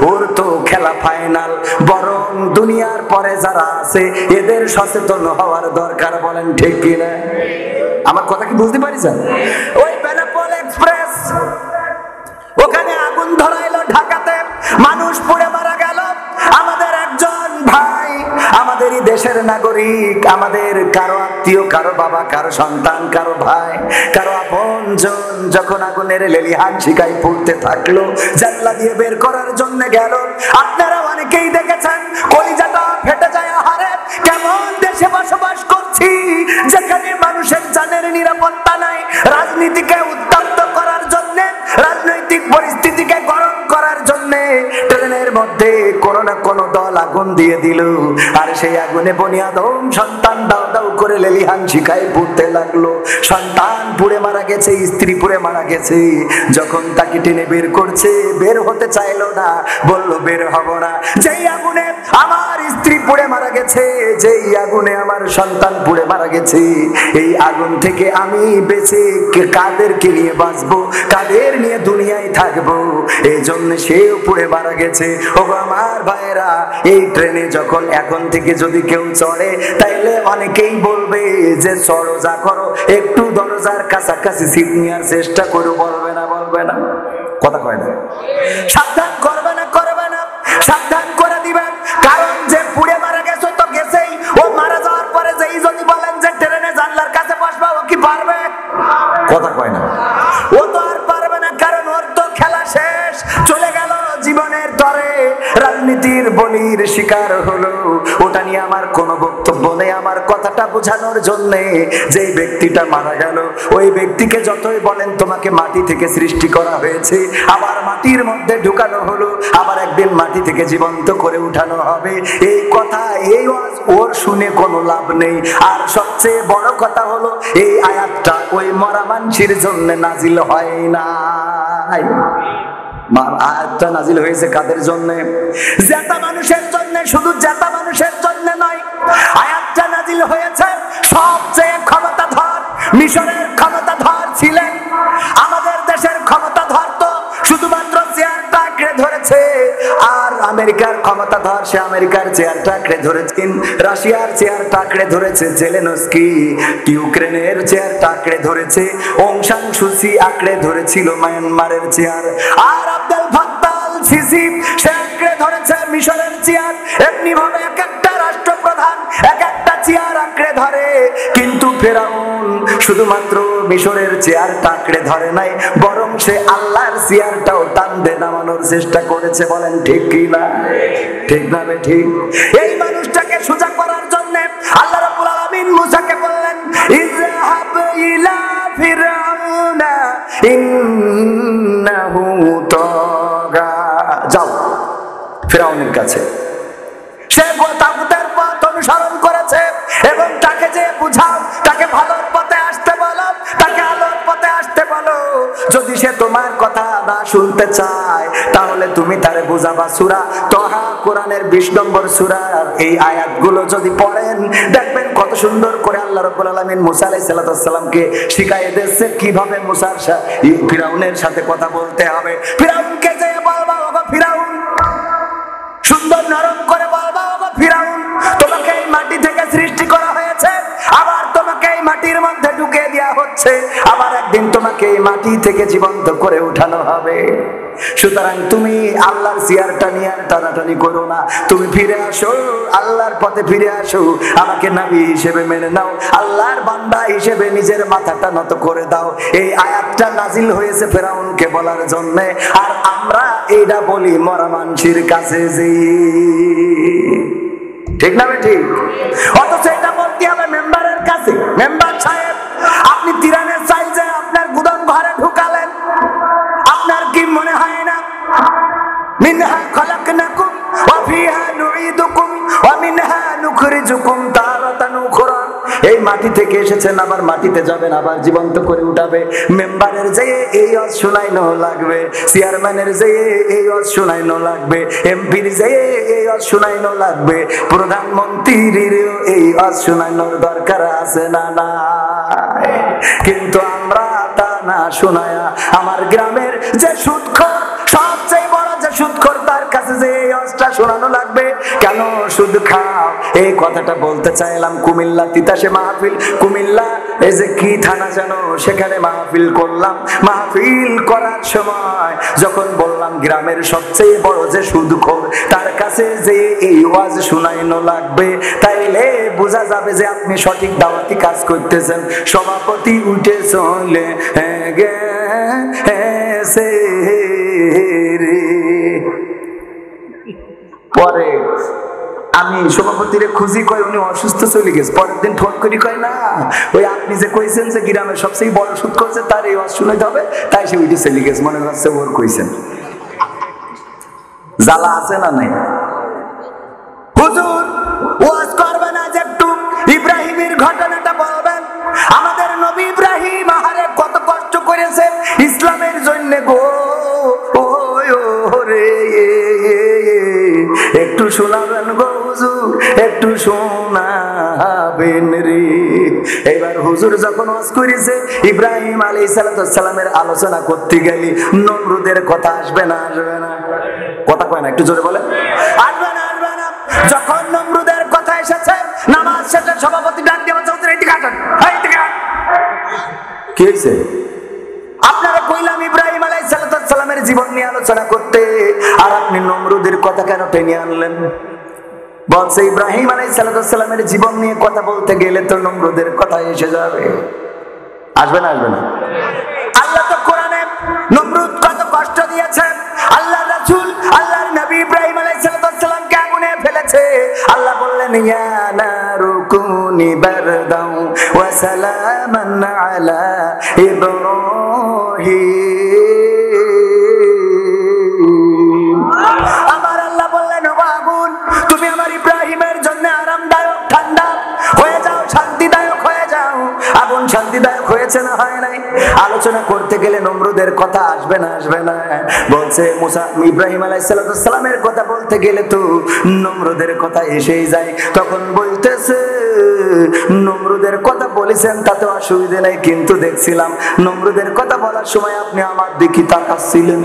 ওর তো খেলা ফাইনাল। বরং দুনিয়ার পরে যারা আছে এদের সচেতন হওয়ার দরকার, বলেন ঠিক কিনা? আমার কথা কি বুঝতে পারিছেন? ওই বেনাপোল এক্সপ্রেস, ওখানে আগুন ধরাইলো ঢাকাতে, মানুষ পুড়ে মারা গেল। আমাদের একজন ভাই, আমাদেরই দেশের নাগরিক, আমাদের কারো আত্মীয়, কারো বাবা, কারো সন্তান, কারো ভাই, কারো আপনজন যখন আগুনের লেলিহান শিখায় পুড়তে থাকলো, জানলা দিয়ে বের করার জন্য গেল। আপনারা অনেকেই দেখেছেন, কলিজাটা ফেটে যায়। আহারে, কেমন দেশে বসবাস করছি যেখানে মানুষের জানের নিরাপত্তা নাই। রাজনীতিকে উত্তপ্ত করার জন্য, রাজনৈতিক পরিস্থিতিকে গরম করার জন্য ট্রেনের মধ্যে কোন না কোন দল আগুন দিয়ে দিল, আর সেই আগুনে বনিয়াদম সন্তান দাও দাও করে লেলিহান শিখায় পুড়তে লাগলো। সন্তান পুড়ে মারা গেছে, স্ত্রী পুড়ে মারা গেছে। যখন তাকে টেনে বের করছে, বের হতে চাইলো না, বলল বের হব না। যেই আগুনে আমার স্ত্রী পুড়ে মারা গেছে, যেই আগুনে আমার সন্তান পুড়ে মারা গেছে, এই আগুন থেকে আমি বেঁচে কাদেরকে নিয়ে বাঁচবো, কাদের নিয়ে দুনিয়ায় থাকবো, এই জন্য সেও পুড়ে মারা গেছে। ও আমার ভাইয়েরা, এই ট্রেনে যখন এখন থেকে যদি কেউ চড়ে, তাইলে অনেকেই বলবে যে চড়ো, যা করো, একটু দরজার কাছাকাছি সিট নেওয়ার চেষ্টা করো, বলবে না? বলবে না? কথা কয় না? সাবধান করবে না? করবে না? সাবধান করে দিবেন, কারণ যে পুড়ে মারা গেছে তো গেছেই। ও মারা যাওয়ার পরে যেই যদি বলেন যে ট্রেনে জানলার কাছে বসবা, ও কি পারবে? কথা কয় না, ও তো আর পারবে না, কারণ ওর তো খেলা শেষ, চলে গেল জীবনের তরে, রাজনীতির বলির শিকার হলো। ওটা নিয়ে আমার কোনো বক্তব্য নেই। আমার কথাটা বোঝানোর জন্য, যে ব্যক্তিটা মারা গেল, ওই ব্যক্তিকে যতই বলেন তোমাকে মাটি থেকে সৃষ্টি করা হয়েছে, আবার মাটির মধ্যে ঢুকানো হলো, আবার একদিন মাটি থেকে জীবন্ত করে উঠানো হবে, এই কথা, এই ওর শুনে কোনো লাভ নেই। আর সবচেয়ে বড় কথা হলো, এই আয়াতটা ওই মরা মানুষের জন্য নাজিল হয় না। আয়াতটা নাজিল হয়েছে কাদের জন্য? জেতা মানুষের জন্য। শুধু জেতা মানুষের জন্য নয়, আয়াতটা নাজিল হয়েছে সবচেয়ে ক্ষমতাধর, মিশরের ক্ষমতাধর ছিলেন। আমাদের দেশের ক্ষমতাধর তো শুধুমাত্র চেয়ারটা আঁকড়ে ধরেছে, আর আমেরিকার ক্ষমতাধর, সে আমেরিকার চেয়ারটা আঁকড়ে ধরেছেন, রাশিয়ার চেয়ারটা আঁকড়ে ধরেছে জেলেনস্কি, ইউক্রেনের চেয়ারটা আঁকড়ে ধরেছে অং সান সুচি, আঁকড়ে ধরেছিল মায়ানমারের চেয়ার, আর আব্দুল ফাত্তাহ আল সিসি সে আঁকড়ে ধরেছে মিশরের চেয়ার। এমনি ভাবে এক একটা রাষ্ট্রপ্রধান এক একটা চেয়ার আঁকড়ে ধরে, কিন্তু ফেরাউন শুধুমাত্র মিশরের চেয়ারটা আঁকড়ে ধরে নাই, বরং সে আল্লাহর চেয়ারটাও টানতে নামানোর চেষ্টা করেছে। বলেন ঠিক কি না? ঠিক না বে ঠিক? এই মানুষটাকে সোজা করার জন্য আল্লাহ রাব্বুল আলামিন মুসাকে বললেন, ইযহাব ইলা ফিরআউনা ইন্নাহু তাগা, যাও ফিরআউনের কাছে। সে তাগুতের পথ অনুসরণ করেছে এবং তাকে যে বুঝাও, তাকে ভালোর পথে আসতে বলো, তাকে আলোর পথে আসতে বলো। যদি সে তোমার কথা না শুনতে চায় তাহলে তুমি তারে বুঝাবা। সূরা তাহা কোরআনের 20 নম্বর সূরার এই আয়াতগুলো যদি পড়েন দেখবেন কত সুন্দর করে আল্লাহ রাব্বুল আলামিন মুসা আলাইহিস সালামকে শিখাই দিয়েছে কিভাবে মুসার ফিরাউনের সাথে কথা বলতে হবে। ফিরাউনকে যে বলবা, ওগো ফিরাউন, সুন্দর নরম করে বলবা, ওগো ফিরাউন, তোমাকে এই মাটি থেকে সৃষ্টি করা হয়েছে, আবার তোমাকে এই মাটির মধ্যে ঢুকিয়ে দেওয়া হচ্ছে, আবার একদিন তোমাকে এই মাটি থেকে জীবন্ত করে উঠানো হবে। সুতরাং তুমি আল্লাহর চেয়ারটা নিয়ে আর টানাটানি করো না, তুমি ফিরে আসো, আল্লাহর পথে ফিরে আসো, আমাকে নবী হিসেবে মেনে নাও, আল্লাহর বান্দা হিসেবে নিজের মাথাটা নত করে দাও। এই আয়াতটা নাজিল হয়েছে ফেরাউনকে বলার জন্য, আর আমরা এইটা বলি মরা মানুষের কাছে যে, ঠিক না ঠিক? অথচ এটা বলতে হবে মেম্বারের কাছে। মেম্বার সাহেব, আপনি তিরানের সাইজে আপনার গুদাম ঘরে ঢুকালেন, আপনার কি মনে হয় না মিনহা খলাকনাকুম ওয়া ফিহা নুঈদুকুম ওয়া মিনহা নুখরিজুকুম তারাতান উখরা? এই মাটি থেকে এসেছেন, আবার মাটিতে যাবেন, আবার জীবন্ত করে উঠাবে। মেম্বারের যে এই ওয়াজ শোনাইনো লাগবে, চেয়ারম্যানের যে এই ওয়াজ শোনাইনো লাগবে, এমপির যে এই ওয়াজ শোনাইনো লাগবে, প্রধানমন্ত্রীর এই ওয়াজ শোনাইনোর দরকার আছে না না? কিন্তু আমরা তা না শোনায়া আমার গ্রামের যে সুদখোর, সবচেয়ে বড় যে সুদখোর, তার কাছে যে এই ওয়াজটা শোনানো লাগবে। কেন সুদ খাও? এই কথাটা বলতে চাইলাম কুমিল্লা তিতাসে মাহফিল, কুমিল্লা এই যে কি থানা যেন, সেখানে মাহফিল করলাম। মাহফিল করার সময় যখন বললাম গ্রামের সবচেয়ে বড় যে সুদখোর, তার কাছে যে এই ওয়াজ শোনাইনো লাগবে, তাইলে বোঝা যাবে যে আপনি সঠিক দাওয়াতি কাজ করতেছেন। সভাপতি উঠে চলে গেছে রে। পরে আমি সভাপতিরে খুঁজি, কয় উনি অসুস্থ চলে গেছে। পরের দিন ফোন করি, কয় না, ওই আপনি যে কইছেন যে গ্রামের সবচেয়ে বড় সুদ করছে, তার এই ওয়াজ শুনাইতে হবে, তাই সে উঠে চলে গেছে। মনে হচ্ছে ওর কইছেন। জ্বালা আছে না নাই? হুজুর ওয়াজ করবেন, আজ একটু ইব্রাহিমের ঘটনাটা বলবেন। আমাদের নবী ইব্রাহিম আহারে কত কষ্ট করেছে ইসলামের জন্য গো, রে একটু শোনাবেন গো হুজুর, একটু শোনাবেন রে। এবার হুজুর যখন ওয়াজ করেছে ইব্রাহিম আলাইহিস সালামের আলোচনা করতে গেলি নমরুদের কথা আসবে না? আসবে না? কথা কয় না, একটু জোরে বলে। আসবে না? আসবে না? যখন নমরুদের কথা এসেছে, নামাজ শেষে সভাপতি ডাক দিয়ে বলছে, এই দিকে আসেন, এই দিকে আসেন। কি হয়েছে? আপনারা কইলাম ইব্রাহিম আলাইহিস সালামের জীবন নিয়ে আলোচনা করতে, আর আপনি নমরুদের কথা কেন টেনে আনলেন? বলছে ইব্রাহিম আলাইহিস সালামের জীবন নিয়ে কথা বলতে গেলে তো নমরুদের কথা এসে যাবে। আসবে না? আসবে না? আল্লাহ তো কোরআনে নমরুদ কত কষ্ট দিয়েছে, আল্লাহর রাসূল আল্লাহর নবী ইব্রাহিম আলাইহিস সালামকে আগুনে ফেলেছে। আল্লাহ বললেন, ইয়া নারু কুনি বারদাও ওয়া সালামান আলা ইব্রাহিম। আমার আল্লাহ বললেন, ও আগুন, তুমি আমার ইব্রাহিমের জন্য আরামদায়ক ঠান্ডা হয়ে যাও, শান্তিদায়ক হয়ে যাও। আগুন শান্তিদায়ক হয়েছে না হয় নাই? আলোচনা করতে গেলে নমরুদের কথা আসবে না? আসবে না? বলছে মুসা ইব্রাহিম আলাইহিস সালামের কথা বলতে গেলে তো নমরুদের কথা এসেই যায়। তখন বলতেছে, নমরুদের কথা বলেছেন তাতে অসুবিধা নাই, কিন্তু দেখছিলাম নমরুদের কথা বলার সময় আপনি আমার দিকে তাকাচ্ছিলেন।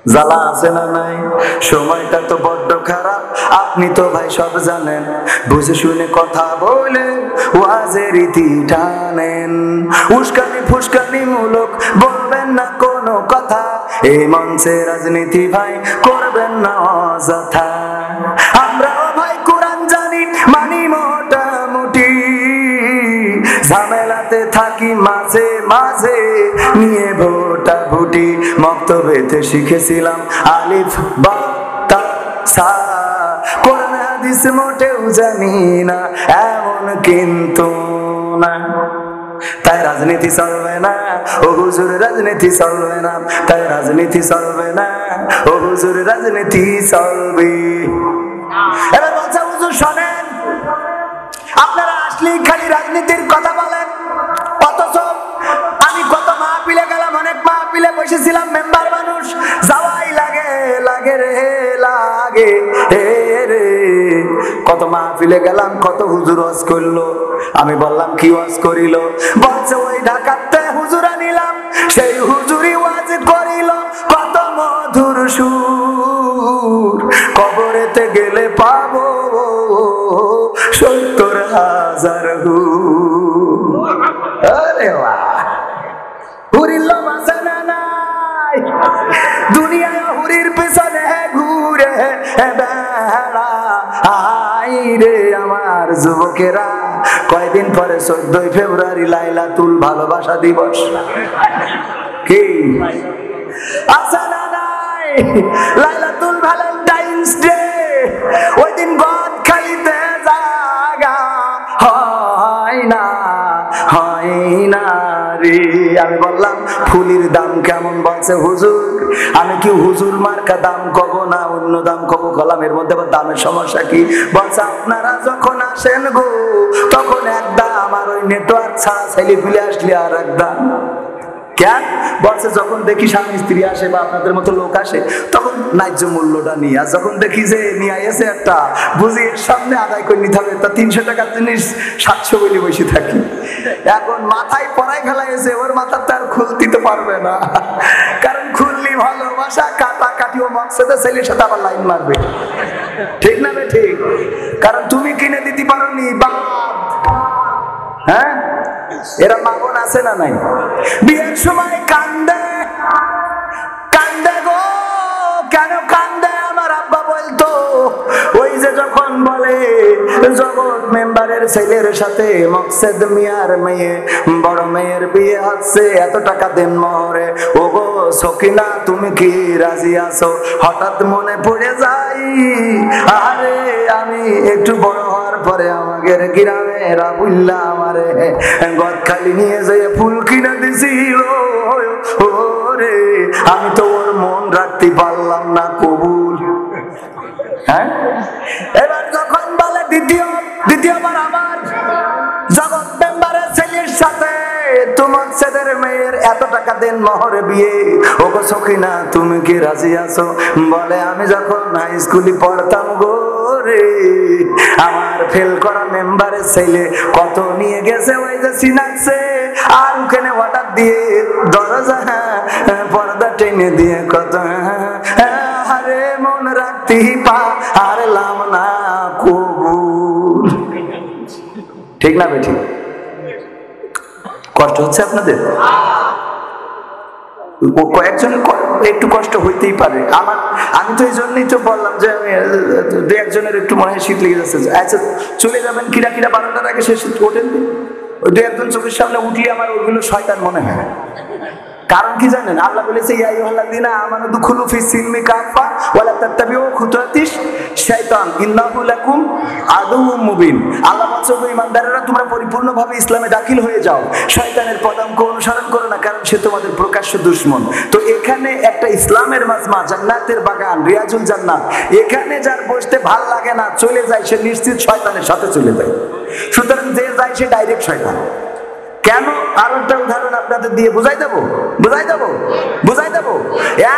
জ্বালা আছে না নাই? সময়টা তো বড্ড খারাপ, আপনি তো ভাই সব জানেন। বুঝে শুনে কথা বলে ওয়াজের রীতি টানেন। উস্কানি ফুসকানি মূলক বলবেন না কোনো কথা, এই মঞ্চে রাজনীতি ভাই করবেন না অযথা। আমরাও ভাই কোরআন জানি, মানি মোটামুটি, ঝামেলাতে থাকি মাঝে মাঝে নিয়ে ভোটা ভুটি। মক্তবেতে শিখেছিলাম আলিফ বা তা সা, কোরআন হাদিস মোটেও জানি না এমন কিন্তু না। তাই রাজনীতি চলবে না ও হুজুর, রাজনীতি চলবে না, তাই রাজনীতি চলবে না ও হুজুর, রাজনীতি চলবে। এবার বলছে হুজুর শোনেন, আপনারা আসলেই খালি রাজনীতির কথা বলেন, অথচ আমি কত মাহফিলে গেলাম, অনেক মাহফিলে বসেছিলাম, মেম্বার মানুষ, যাওয়াই লাগে লাগে রে লাগে রে। কত মাহফিলে গেলাম, কত হুজুর ওয়াজ করলো, আমি বললাম কি ওয়াজ করিল? বলছে ওই ঢাকাতে হুজুর আনিলাম, সেই হুজুরি ওয়াজ করিল কত মধুর সুর, কবরেতে গেলে পাবো 70,000 হুর। আরে বাহ, হুরির লোভ আছে না নাই? দুনিয়ায় হুরির পেছনে ঘুরে বেড়া। আই রে আমার যুবকেরা, কয়দিন পরে 14 ফেব্রুয়ারি লাইলাতুল ভালোবাসা দিবস, কি আছে না নাই? লাইলাতুল ভ্যালেন্টাইন্স ডে, ওই দিন গদ খাইতে জাগা হয় না, হয় না রে। আমি বললাম ফুলির দাম কেমন? বলছে হুজুর, আমি কি হুজুর মার্কা দাম কব না অন্য দাম কব? কলাম এর মধ্যে আবার দামের সমস্যা কি? বলছে আপনারা যখন আসেন গো তখন এক দাম, আর ওই নেটওয়ার্ক ছাড়া ছেলে ফিলে আসলে আর এক দাম। কেন? বলছে যখন দেখি স্বামী স্ত্রী আসে বা আপনাদের মতো লোক আসে তখন ন্যায্য মূল্যটা নিই, আর যখন দেখি যে নিয়ে এসে একটা বুঝি এর সামনে আদায় করে নিতে হবে, তা 300 টাকার জিনিস 700 বলে বসে থাকি। এখন মাথায় পড়াই ফেলা এসে ওর মাথার তো আর খুলতে পারবে না, কারণ খুললি ভালোবাসা কাটা কাটিও মকসদে ছেলের সাথে আবার লাইন মারবে, ঠিক না বে ঠিক? কারণ তুমি কিনে দিতে পারোনি বাদ। হ্যাঁ, এরা মা বোন আছে না নাই? বিয়ের সময় কান্দে কান্দে গো, কেন কান্দে? আমার আব্বা বলতো ওই যে যখন বলে জগৎ মেম্বারের ছেলের সাথে মকসেদ মিয়ার মেয়ে বড় মেয়ের বিয়ে হচ্ছে, এত টাকা দেন মহরে, ও গো সকিনা তুমি কি রাজি আছো? হঠাৎ মনে পড়ে যাই, আরে আমি একটু বড় হওয়ার পরে আমাদের গ্রামের আবুল্লাহ আমারে গদখালি নিয়ে যেয়ে ফুল কিনে দিছিল, ওরে আমি তো ওর মন রাখতে পারলাম না কবুল। হ্যাঁ, এবার যখন বলে দ্বিতীয়বার আমার জগৎ মেম্বারের ছেলের সাথে তোমার ছেলের মেয়ের এত টাকা দেন মহরে বিয়ে, ও গো সখিনা তুমি কি রাজি আছো? বলে আমি যখন হাই স্কুলে পড়তাম গো রে, আমার ফেল করা মেম্বারের ছেলে কত নিয়ে গেছে ওই যে সিনাক্সে, আর ওখানে অর্ডার দিয়ে দরজা পর্দা টেনে দিয়ে কত আরে মন রাখতে পারলাম না কবুল। ঠিক না বেঠিক? কষ্ট হচ্ছে আপনাদের? কয়েকজনের একটু কষ্ট হইতেই পারে, আমি তো এই জন্যই তো বললাম যে আমি দু একজনের একটু মনে হয় শীত লেগে যাচ্ছে। আচ্ছা চলে যাবেন কিরা 12টার আগে, সে শীত ওঠেন, ওই দু একজন চোখের সামনে উঠলে আমার ওইগুলো শয়তান মনে হয়। কারণ কি জানেন? আল্লাহ বলেছে ইয়া আইয়ুহাল্লাযীনা আমানু দুখুলু ফিস সিলমি কাফা ওয়া লা তাত্তাবিউ খুতুওয়াতিশ শাইতান ইন্নাহু লাকুম আদুউম মুবিন। আল্লাহ বলছে ও ঈমানদারেরা তোমরা পরিপূর্ণভাবে ইসলামে দাখিল হয়ে যাও, শয়তানের পদাঙ্ক অনুসরণ করো না, কারণ সে তোমাদের প্রকাশ্য দুশমন। তো এখানে একটা ইসলামের মাজমা, জান্নাতের বাগান, রিয়াজুল জান্নাত, এখানে যার বসতে ভাল লাগে না চলে যায়, সে নিশ্চিত শয়তানের সাথে চলে যায়। সুতরাং যে যায় সে ডাইরেক্ট শয়তান। কেন? আরো একটা উদাহরণ আপনাদের দিয়ে বুঝাই দেবো।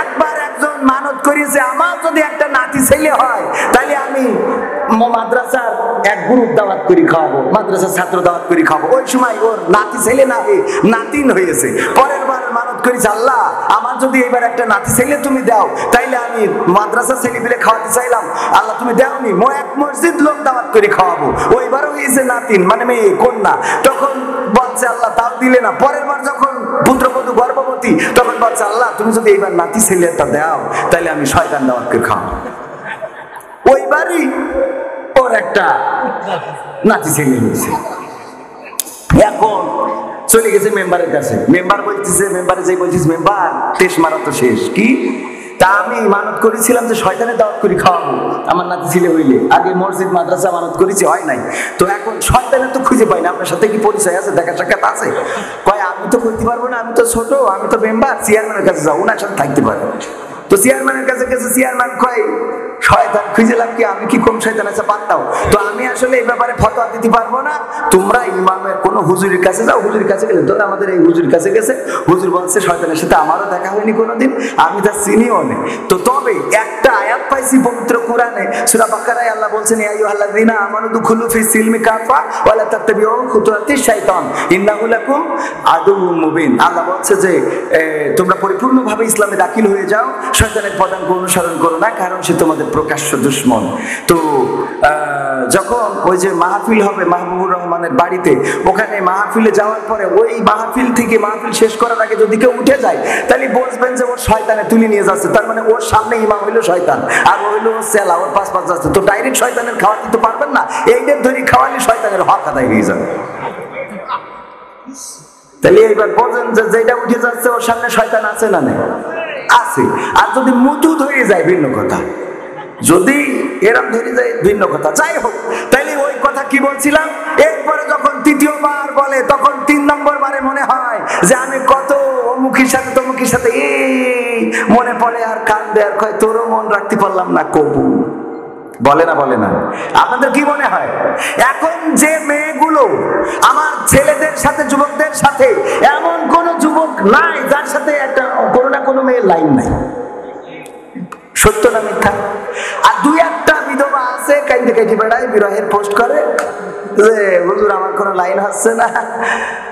একবার একজন মানত করেছে, আমার যদি একটা নাতি ছেলে হয় তাহলে আমি মাদ্রাসার এক গ্রুপ দাওয়াত করে খাওয়াবো, মাদ্রাসার ছাত্র দাওয়াত করে খাওয়াবো। ওই সময় ওর নাতি ছেলে না হয়ে নাতিন হয়েছে। পরের বার মানত করেছি, আল্লাহ আমার যদি এবার একটা নাতি ছেলে তুমি দাও, তাইলে আমি মাদ্রাসা ছেলে পেলে খাওয়াতে চাইলাম, আল্লাহ তুমি দাওনি, এক মসজিদ লোক দাওয়াত করে খাওয়াবো। ওইবারও হয়েছে নাতিন, মানে মেয়ে কন্যা, তখন বলছে আল্লাহ তাও দিলে না। পরের বার যখন পুত্রবধূ গর্ভবতী, তখন বলছে আল্লাহ তুমি যদি এইবার নাতি ছেলেটা দাও, তাইলে আমি শয়তান দাওয়াত করে খাওয়াবো। ওইবারই ওর একটা নাতি ছেলে হয়েছে। এখন চলে গেছে মেম্বারের কাছে, মেম্বার বলতেছে, মেম্বারে যে বলছিস মেম্বার তেজ মারা তো শেষ, কি তা আমি মানত করেছিলাম যে শয়তানের দাওয়াত করে খাওয়াবো আমার নাতি ছেলে হইলে, আগে মসজিদ মাদ্রাসা মানত করেছি, হয় নাই, তো এখন শয়তানের তো খুঁজে পাই না, আপনার সাথে কি পরিচয় আছে, দেখা সাক্ষাৎ আছে? কয় আমি তো করতে পারবো না, আমি তো ছোট, আমি তো মেম্বার, চেয়ারম্যানের কাছে যাও, ওনার সাথে থাকতে পারবো। তো চেয়ারম্যানের কাছে গেছে, চেয়ারম্যান কয় শয়তান খুঁজে লাভ কি, আমি কি কম শয়তান আছে, বাদ দাও। তো আমি আসলে এই ব্যাপারে ফতোয়া দিতে পারবো না, তোমরা ইমামের কোনো হুজুরের কাছে যাও। হুজুরের কাছে গেলে, ধর আমাদের এই হুজুরের কাছে গেছে, হুজুর বলছে শয়তানের সাথে আমারও দেখা হয়নি কোনোদিন, আমি তার চিনিও নেই। তো তবে একটা আয়াত পাইছি পবিত্র কোরআনে, সূরা বাকারায় আল্লাহ বলছেন ইয়া আইয়ুহাল্লাযীনা আমানু দুখুলু ফিস সিলমি কাফা ওয়া লা তাত্তাবিউ খুতুওয়াতিশ শাইতান ইন্নাহু লাকুম আদুউম মুবিন। আল্লাহ বলছে যে তোমরা পরিপূর্ণভাবে ইসলামে দাখিল হয়ে যাও, শয়তানের পদাঙ্ক অনুসরণ করো না, কারণ সে তোমাদের প্রকাশ্য দুশমন। তো যখন ওই যে মাহফিল হবে মাহবুবুর রহমানের বাড়িতে, ওখানে মাহফিলে যাওয়ার পরে ওই মাহফিল থেকে মাহফিল শেষ করার আগে যদি কেউ উঠে যায়, তাহলে বুঝবেন যে ওর শয়তানে তুলে নিয়ে যাচ্ছে, তার মানে ওর সামনে ইমাম হইলো শয়তান আর ও হইলো সেলা, ওর পাশ যাচ্ছে। তো ডাইরেক্ট শয়তানের খাওয়াতে তো পারবেন না, এইদের ধরে খাওয়ালে শয়তানের হক আদায় হয়ে যাবে। তাহলে এইবার বলেন যে যেটা উঠে যাচ্ছে ওর সামনে শয়তান আছে না নেই? আছে। আর যদি মুতু ধরে যায় ভিন্ন কথা, যদি এরম ধরে যায় ভিন্ন কথা। যাই হোক, তাইলে ওই কথা কি বলছিলাম, এরপরে যখন তৃতীয়বার বলে, তখন 3 নম্বর বারে মনে হয় যে আমি কত অমুখীর সাথে তমুখীর সাথে এই মনে পড়ে, আর কান্দে, আর কয় তোরও মন রাখতে পারলাম না কবু। বলে না, বলে না? আপনাদের কি মনে হয় এখন যে মেয়েগুলো আমার ছেলেদের সাথে, যুবকদের সাথে, এমন কোন যুবক নাই যার সাথে একটা কোনো না কোনো মেয়ের লাইন নাই? সত্য না মিথ্যা? আর 2-1টা বিধবা আছে কাইন্দে কাইটি বেড়ায়, বিরহের পোস্ট করে যে হুজুর আমার কোনো লাইন হচ্ছে না,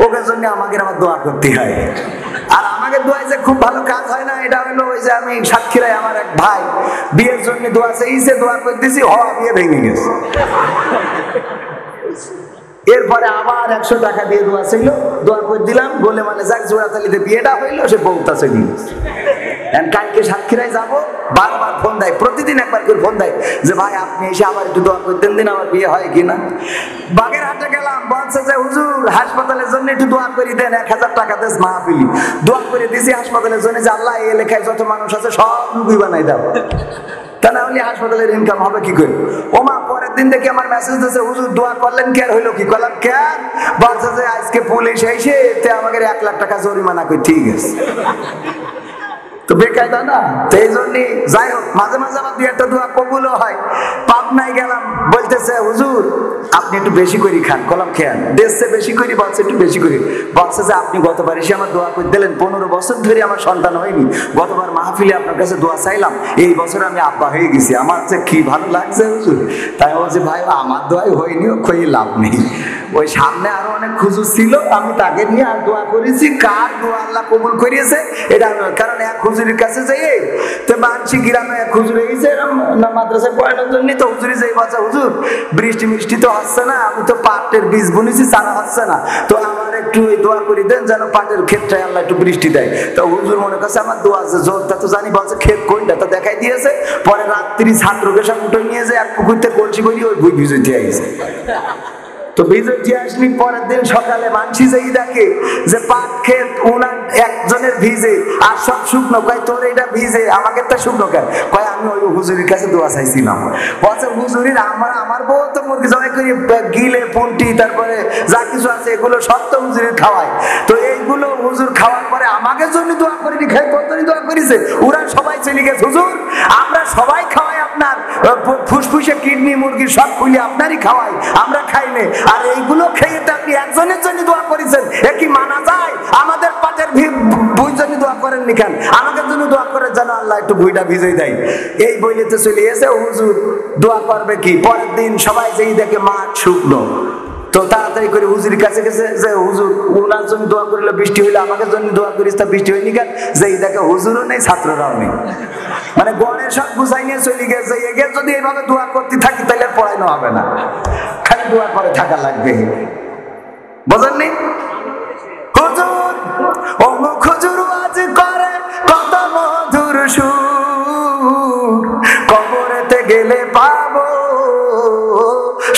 ওদের জন্য আমাকে আবার দোয়া করতে হয়। আর আমাকে দোয়ায় যে খুব ভালো কাজ হয় না, এটা হলো ওই যে আমি সাতক্ষীরায় আমার এক ভাই বিয়ের জন্য দোয়া চাইছে, দোয়া করে দিয়েছি, বিয়ে ভেঙে গেছে। এরপরে আবার 100 টাকা দিয়ে দোয়া ছিল, দোয়া করে দিলাম, বলে মানে যাক জোড়াতালিতে বিয়েটা হইলো, সে বউটা চলে গেছে। কালকে সাতক্ষীরায় যাবো, বারবার ফোন দেয়, প্রতিদিন একবার করে ফোন দেয় যে ভাই আপনি এসে আবার একটু দোয়া করে দেন, আমার বিয়ে হয় কিনা। বাগেরহাটে গেলাম, বলছে যে হুজুর হাসপাতালের জন্য একটু দোয়া করে দেন, 1000 টাকা দেশ মাহফিলি। দোয়া করে দিয়েছি হাসপাতালের জন্য যে আল্লাহ এই এলাকায় যত মানুষ আছে সব রুগী বানাই দাও, তা না হলে হাসপাতালের ইনকাম হবে কি করে। ওমা পরের দিন দেখি আমার মেসেজ দিয়েছে, হুজুর দোয়া করলেন কি আর হইলো কি? করলাম কেন? বলছে যে আজকে পুলিশ এসে আমাকে 1 লাখ টাকা জরিমানা করে। ঠিক আছে, তো বেকায়দা না? তো এই জন্য যাই হোক, মাঝে মাঝে আবার 2-1টা দোয়া কবুলও হয়। পাবনায় গেলাম, বলতেছে হুজুর আপনি একটু বেশি করে খান। কলাম খেয়াল দেশে বেশি করে, বলছে একটু বেশি করে। বলছে যে আপনি গতবার এসে আমার দোয়া করে দিলেন, 15 বছর ধরে আমার সন্তান হয়নি, গতবার মাহফিলে আপনার কাছে দোয়া চাইলাম, এই বছর আমি আব্বা হয়ে গেছি, আমার যে কি ভালো লাগছে হুজুর। তাই বলছে ভাই আমার দোয়াই হয়নি, ও খই লাভ নেই, ওই সামনে আরো অনেক খুজুর ছিল, আমি তাকে নিয়ে আর দোয়া করেছি, কার দোয়া আল্লাহ কবুল করিয়েছে এটা কারণ এক হুজুরের কাছে যাই তো মানসি গ্রামে এক হুজুর হয়েছে মাদ্রাসায় পড়ানোর জন্য, তো হুজুরি যাই বলছে হুজুর বৃষ্টি মিষ্টি তো হচ্ছে না, আমি তো পাটের বীজ বুনেছি, চারা হচ্ছে না, তো আমার একটু দোয়া করে দেন যেন পাটের ক্ষেতটায় আল্লাহ একটু বৃষ্টি দেয়। তো হুজুর মনে করছে আমার দোয়া আছে, জোরটা তো জানি, বলছে ক্ষেত কোনটা, তো দেখাই দিয়েছে। পরে রাত্রি ছাত্রকে সব উঠে নিয়ে যায় এক পুকুরতে কলসি করি ওই বই ভিজে আইছে। তো ভিজে আসলি পরের দিন সকালে মানসি যেই দেখে যে পাট ক্ষেত উনার একজনের ভিজে আর সব শুকনো, কয় তোর এটা ভিজে আমাকে তো শুকনো কেন? কয় আমি ওই হুজুরির কাছে দোয়া চাইছিলাম। বলছে হুজুরির আমার বউ তো মুরগি জবাই করি গিলে পুন্টি তারপরে যা কিছু আছে এগুলো সব তো হুজুরির খাওয়ায়, তো এইগুলো হুজুর খাওয়ার পরে আমাকে জন্য দোয়া করিনি, খাই তোর জন্য দোয়া করেছে, ওরা সবাই চলে গেছে। হুজুর আমরা সবাই খাওয়াই, আপনার ফুসফুসে কিডনি মুরগি সব খুলে আপনারই খাওয়াই, আমরা খাইনি, আর এইগুলো খেয়ে তো আপনি একজনের জন্য দোয়া করেছেন, এ কি মানা যায়? আমাদের পাটের ভুঁই জন্য দোয়া করেননি কেন? আমাদের জন্য দোয়া করে যেন আল্লাহ একটু ভুঁইটা ভিজে দেয়। এই বইলে তো চলে এসে হুজুর দোয়া করবে কি? পরের দিন সবাই যেই দেখে মাঠ শুকনো, তো তাড়াতাড়ি করে হুজুরের কাছে গেছে যে হুজুর উনার জন্য দোয়া করলে বৃষ্টি হইলে আমাকে জন্য দোয়া করিস, তা বৃষ্টি হয়নি কেন? যে এই দেখে হুজুরও নেই, ছাত্ররাও নেই, মানে গণের সব বুঝাই নিয়ে চলে গেছে। এগে যদি এইভাবে দোয়া করতে থাকি তাহলে পড়ানো হবে না, খালি দোয়া করে থাকা লাগবে। বুঝেননি? হুজুর অমুক হুজুর আজ করে কত মধুর সুর, কবরেতে গেলে পাবো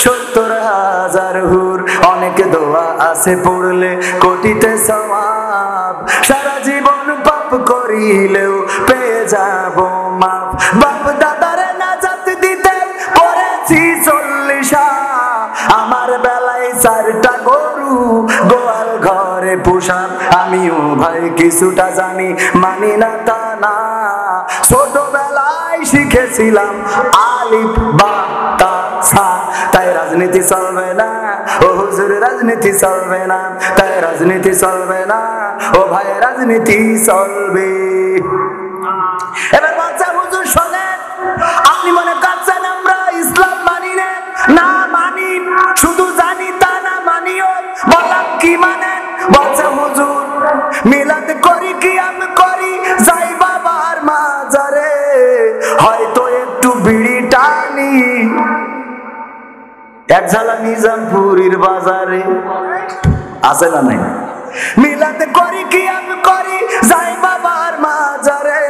৭০,০০০ হুর। অনেক দোয়া আছে পড়লে কোটিতে সওয়াব, সারা জীবন পাপ করিলেও পেয়ে যাব মাপ। বাপ দাদারে নাজাত দিতে করেছি ৪০, আমার বেলায় ৪টা গরু গোয়াল ঘরে পোষান। আমিও ভাই কিছুটা জানি, মানি না তা না, ছোটবেলায় শিখেছিলাম আলিফ বা তা সা। তাই রাজনীতি চলবে না ও হুজুর, রাজনীতি চলবে না, তাই রাজনীতি চলবে না ও ভাই, রাজনীতি চলবে। এবার বাচ্চা হুজুর শোনেন, আপনি মনে করছেন আমরা ইসলাম মানি না? না মানি, শুধু জানি তা না মানিও। বললাম কি মানেন? বলছে হুজুর মিলাদ করি, কিয়াম করি, যাই বাবার মাজারে, হয়তো একটু বিড়ি টানি এক ঝালা নিজামপুরীর বাজারে। আছে না নাই? মিলাদ করি, কিয়াম করি, যাই বাবার মাজারে,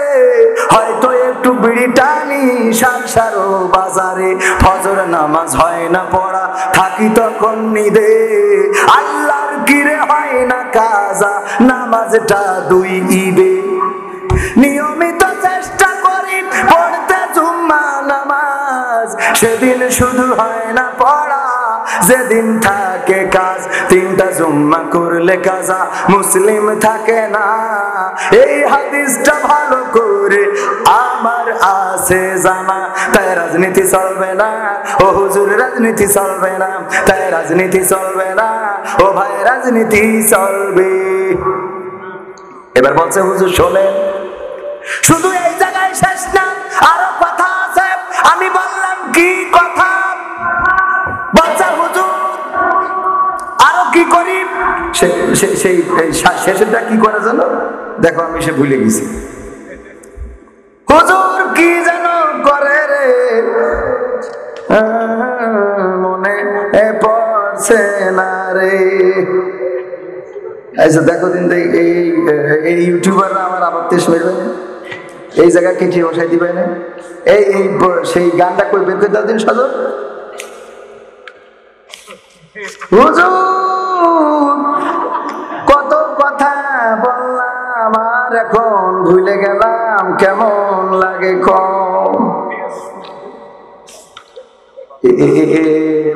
হয়তো একটু বিড়ি টানি সংসারও বাজারে। ফজর নামাজ হয় না পড়া, থাকি তখন নিদে, আল্লাহর কিরে হয় না কাজা, নামাজটা ২ ঈদে। নিয়মিত চেষ্টা করি পড়তে জুম্মা নামাজ, সেদিন শুধু হয় না পড়া, যেদিন থাকে কাজ। ৩টা জুম্মা করলে কাজা, মুসলিম থাকে না, এই হাদিসটা ভালো করে আমার আছে জানা। তাই রাজনীতি চলবে না ও হুজুর, রাজনীতি চলবে না, তাই রাজনীতি চলবে না ও ভাই, রাজনীতি চলবে। এবার বলছে হুজুর শোনেন, শুধু এই জায়গায় শেষ না, আরো কথা আছে। আমি বললাম কি কথা? বাচ্চা হুজুর আরো কি করি? সেই শেষেরটা কি করে জানো? দেখো আমি সে ভুলে গেছি। হুজুর কি যেন করে রে, মনে পড়ছে না রে। আচ্ছা দেখো দিন, এই ইউটিউবাররা আমার আবার তেজ মেরবে না, এই জায়গায় কেটে বসাই দিবে না। এই সেই গানটা কই বের করে দাও দিন সদর। হুজুর কত কথা বললাম আর এখন ভুলে গেলাম, কেমন লাগে কম।